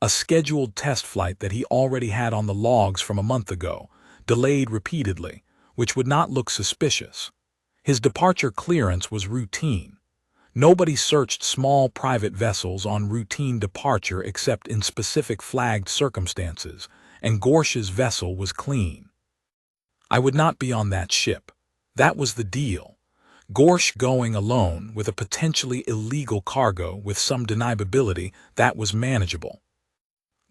a scheduled test flight that he already had on the logs from a month ago, delayed repeatedly, which would not look suspicious. His departure clearance was routine. Nobody searched small private vessels on routine departure except in specific flagged circumstances, and Gorsh's vessel was clean. I would not be on that ship. That was the deal. Gorsh going alone with a potentially illegal cargo with some deniability, that was manageable.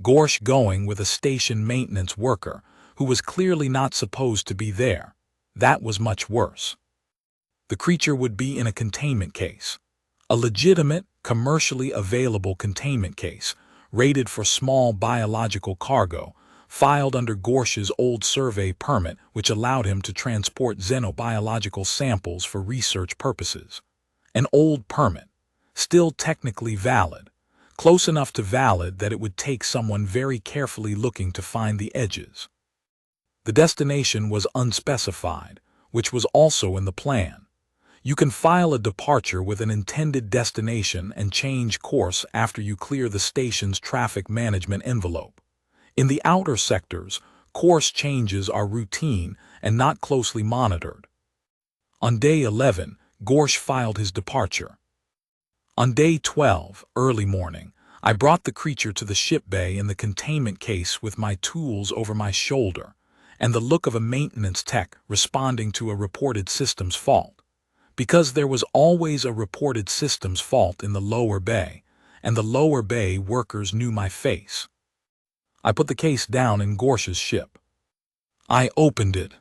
Gorsh going with a station maintenance worker who was clearly not supposed to be there, that was much worse. The creature would be in a containment case. A legitimate, commercially available containment case, rated for small biological cargo, filed under Gorsh's old survey permit, which allowed him to transport xenobiological samples for research purposes. An old permit, still technically valid, close enough to valid that it would take someone very carefully looking to find the edges. The destination was unspecified, which was also in the plan. You can file a departure with an intended destination and change course after you clear the station's traffic management envelope. In the outer sectors, course changes are routine and not closely monitored. On day 11, Gorsh filed his departure. On day 12, early morning, I brought the creature to the ship bay in the containment case with my tools over my shoulder and the look of a maintenance tech responding to a reported systems fault. Because there was always a reported systems fault in the lower bay, and the lower bay workers knew my face. I put the case down in Gorsh's ship. I opened it.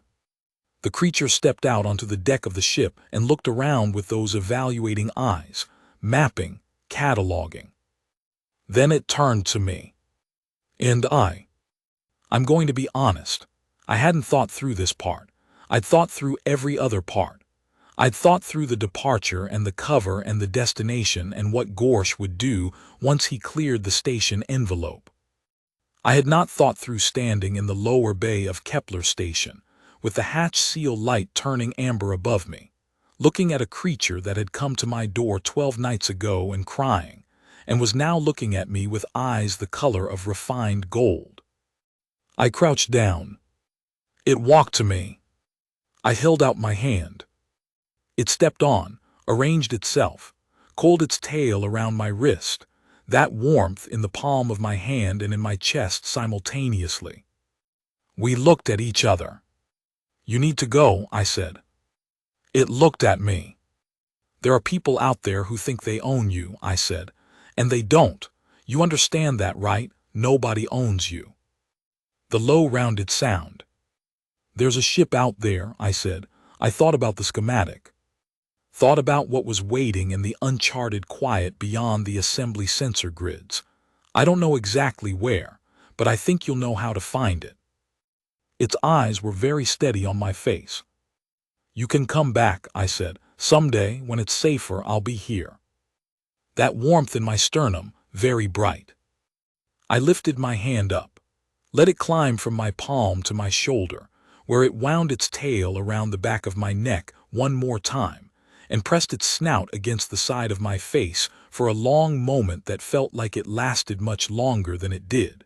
The creature stepped out onto the deck of the ship and looked around with those evaluating eyes, mapping, cataloging. Then it turned to me. And I'm going to be honest, I hadn't thought through this part. I'd thought through every other part. I'd thought through the departure and the cover and the destination and what Gorsh would do once he cleared the station envelope. I had not thought through standing in the lower bay of Kepler Station, with the hatch seal light turning amber above me, looking at a creature that had come to my door 12 nights ago and crying, and was now looking at me with eyes the color of refined gold. I crouched down. It walked to me. I held out my hand. It stepped on, arranged itself, coiled its tail around my wrist, that warmth in the palm of my hand and in my chest simultaneously. We looked at each other. You need to go, I said. It looked at me. There are people out there who think they own you, I said, and they don't. You understand that, right? Nobody owns you. The low rounded sound. There's a ship out there, I said. I thought about the schematic. Thought about what was waiting in the uncharted quiet beyond the assembly sensor grids. I don't know exactly where, but I think you'll know how to find it. Its eyes were very steady on my face. You can come back, I said. Someday, when it's safer, I'll be here. That warmth in my sternum, very bright. I lifted my hand up, let it climb from my palm to my shoulder, where it wound its tail around the back of my neck one more time, and pressed its snout against the side of my face for a long moment that felt like it lasted much longer than it did.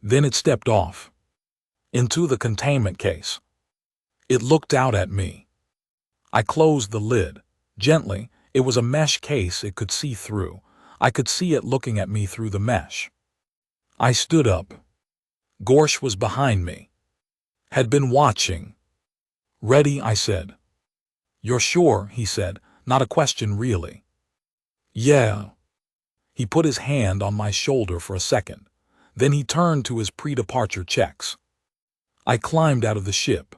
Then it stepped off. Into the containment case. It looked out at me. I closed the lid. Gently, it was a mesh case it could see through. I could see it looking at me through the mesh. I stood up. Gorsh was behind me. Had been watching. Ready, I said. You're sure, he said, not a question really. Yeah. He put his hand on my shoulder for a second. Then he turned to his pre-departure checks. I climbed out of the ship.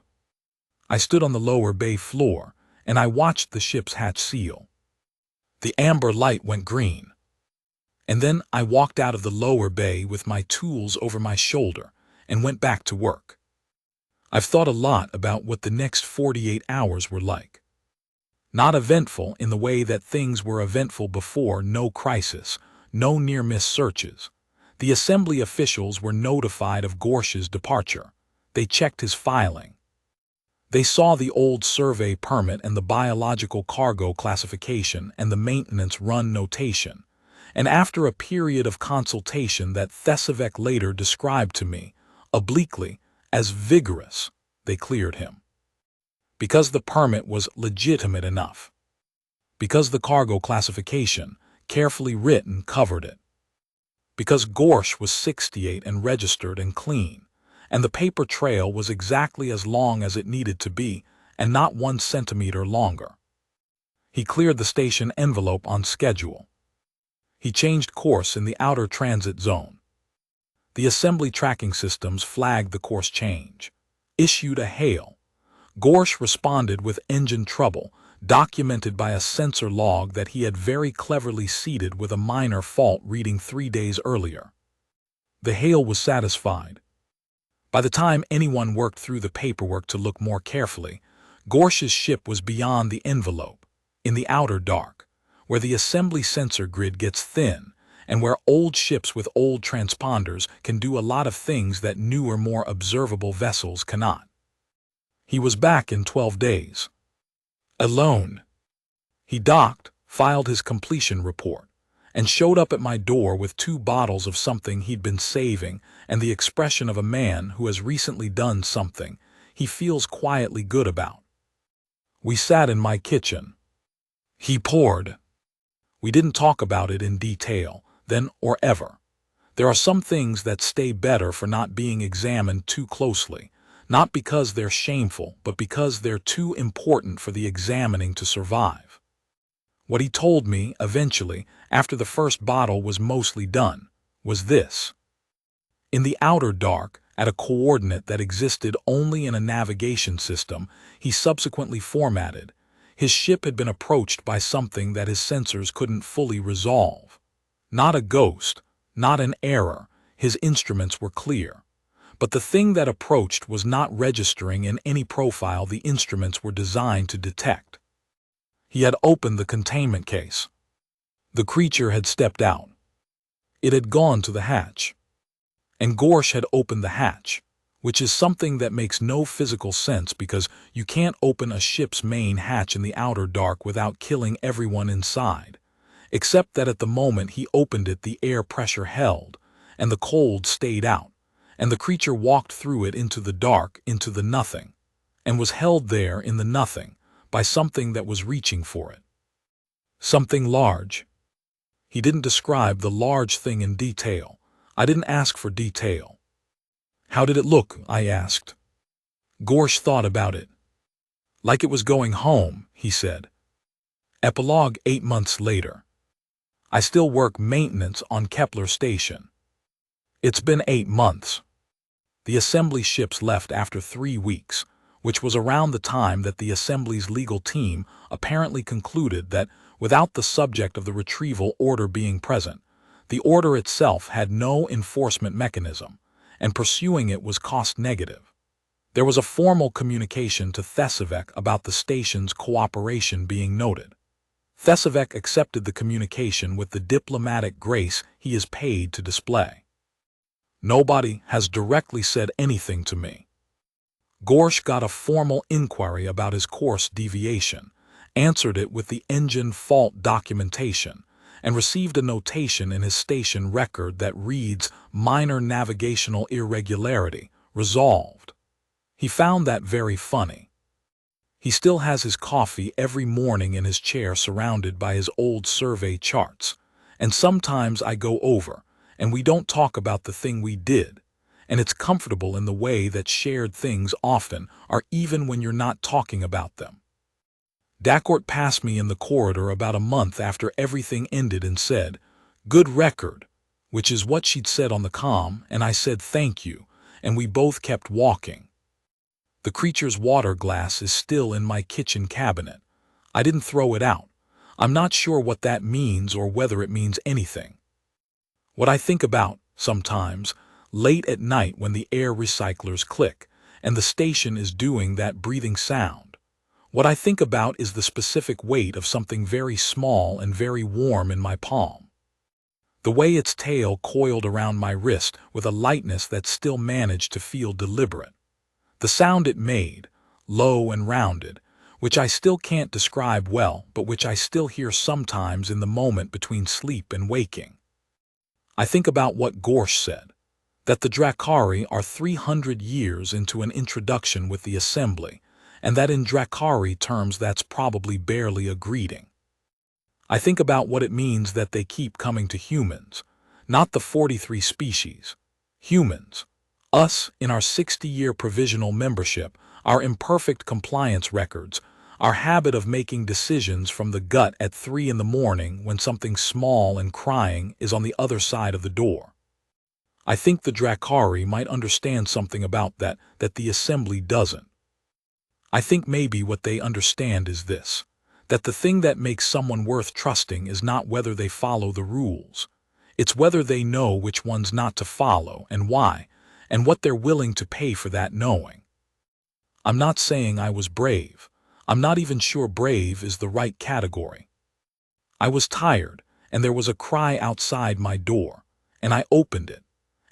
I stood on the lower bay floor, and I watched the ship's hatch seal. The amber light went green. And then I walked out of the lower bay with my tools over my shoulder and went back to work. I've thought a lot about what the next 48 hours were like. Not eventful in the way that things were eventful before. No crisis, no near-miss searches. The assembly officials were notified of Gorsh's departure. They checked his filing. They saw the old survey permit and the biological cargo classification and the maintenance run notation. And after a period of consultation that Thesevec later described to me, obliquely, as vigorous, they cleared him. Because the permit was legitimate enough. Because the cargo classification, carefully written, covered it. Because Gorsh was 68 and registered and clean, and the paper trail was exactly as long as it needed to be, and not 1 centimeter longer. He cleared the station envelope on schedule. He changed course in the outer transit zone. The assembly tracking systems flagged the course change. Issued a hail. Gorsh responded with engine trouble, documented by a sensor log that he had very cleverly seeded with a minor fault reading 3 days earlier. The hail was satisfied. By the time anyone worked through the paperwork to look more carefully, Gorsh's ship was beyond the envelope, in the outer dark, where the assembly sensor grid gets thin, and where old ships with old transponders can do a lot of things that newer, more observable vessels cannot. He was back in 12 days. Alone. He docked, filed his completion report, and showed up at my door with 2 bottles of something he'd been saving and the expression of a man who has recently done something he feels quietly good about. We sat in my kitchen. He poured. We didn't talk about it in detail, then or ever. There are some things that stay better for not being examined too closely, not because they're shameful, but because they're too important for the examining to survive. What he told me, eventually, after the first bottle was mostly done, was this. In the outer dark, at a coordinate that existed only in a navigation system he subsequently formatted, his ship had been approached by something that his sensors couldn't fully resolve. Not a ghost, not an error, his instruments were clear. But the thing that approached was not registering in any profile the instruments were designed to detect. He had opened the containment case. The creature had stepped out. It had gone to the hatch. And Gorsh had opened the hatch, which is something that makes no physical sense because you can't open a ship's main hatch in the outer dark without killing everyone inside, except that at the moment he opened it the air pressure held, and the cold stayed out, and the creature walked through it into the dark, into the nothing, and was held there in the nothing by something that was reaching for it. Something large. He didn't describe the large thing in detail. I didn't ask for detail. How did it look? I asked. Gorsh thought about it. Like it was going home, he said. Epilogue 8 months later. I still work maintenance on Kepler Station. It's been 8 months. The assembly ships left after 3 weeks, which was around the time that the assembly's legal team apparently concluded that, without the subject of the retrieval order being present, the order itself had no enforcement mechanism, and pursuing it was cost negative. There was a formal communication to Thesivek about the station's cooperation being noted. Thesivek accepted the communication with the diplomatic grace he is paid to display. Nobody has directly said anything to me. Gorsh got a formal inquiry about his course deviation, answered it with the engine fault documentation, and received a notation in his station record that reads minor navigational irregularity, resolved. He found that very funny. He still has his coffee every morning in his chair surrounded by his old survey charts, and sometimes I go over, and we don't talk about the thing we did, and it's comfortable in the way that shared things often are even when you're not talking about them. Dacourt passed me in the corridor about a month after everything ended and said, "Good record," which is what she'd said on the comm, and I said thank you, and we both kept walking. The creature's water glass is still in my kitchen cabinet. I didn't throw it out. I'm not sure what that means or whether it means anything. What I think about, sometimes, late at night when the air recyclers click, and the station is doing that breathing sound. What I think about is the specific weight of something very small and very warm in my palm. The way its tail coiled around my wrist with a lightness that still managed to feel deliberate. The sound it made, low and rounded, which I still can't describe well, but which I still hear sometimes in the moment between sleep and waking. I think about what Gorsh said, that the Dracari are 300 years into an introduction with the assembly, and that in Dracari terms that's probably barely a greeting. I think about what it means that they keep coming to humans, not the 43 species, humans. Us, in our 60-year provisional membership, our imperfect compliance records, our habit of making decisions from the gut at 3 in the morning when something small and crying is on the other side of the door. I think the Dracari might understand something about that the assembly doesn't. I think maybe what they understand is this, that the thing that makes someone worth trusting is not whether they follow the rules. It's whether they know which ones not to follow and why, and what they're willing to pay for that knowing. I'm not saying I was brave. I'm not even sure brave is the right category. I was tired, and there was a cry outside my door, and I opened it,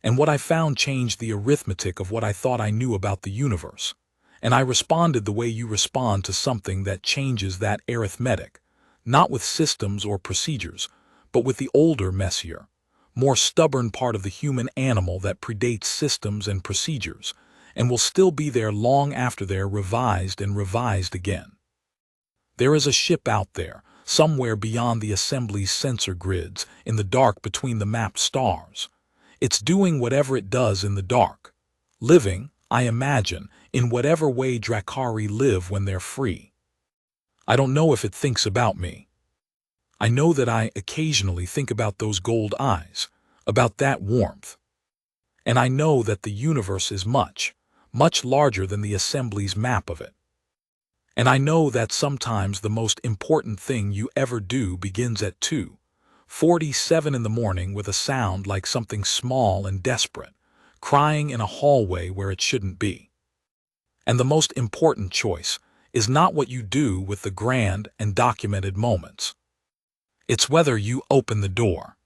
and what I found changed the arithmetic of what I thought I knew about the universe, and I responded the way you respond to something that changes that arithmetic, not with systems or procedures, but with the older, messier, more stubborn part of the human animal that predates systems and procedures, and will still be there long after they're revised and revised again. There is a ship out there, somewhere beyond the assembly's sensor grids, in the dark between the mapped stars. It's doing whatever it does in the dark, living, I imagine, in whatever way Drakari live when they're free. I don't know if it thinks about me. I know that I occasionally think about those gold eyes, about that warmth. And I know that the universe is much, much larger than the assembly's map of it. And I know that sometimes the most important thing you ever do begins at 2:47 in the morning with a sound like something small and desperate, crying in a hallway where it shouldn't be. And the most important choice is not what you do with the grand and documented moments. It's whether you open the door.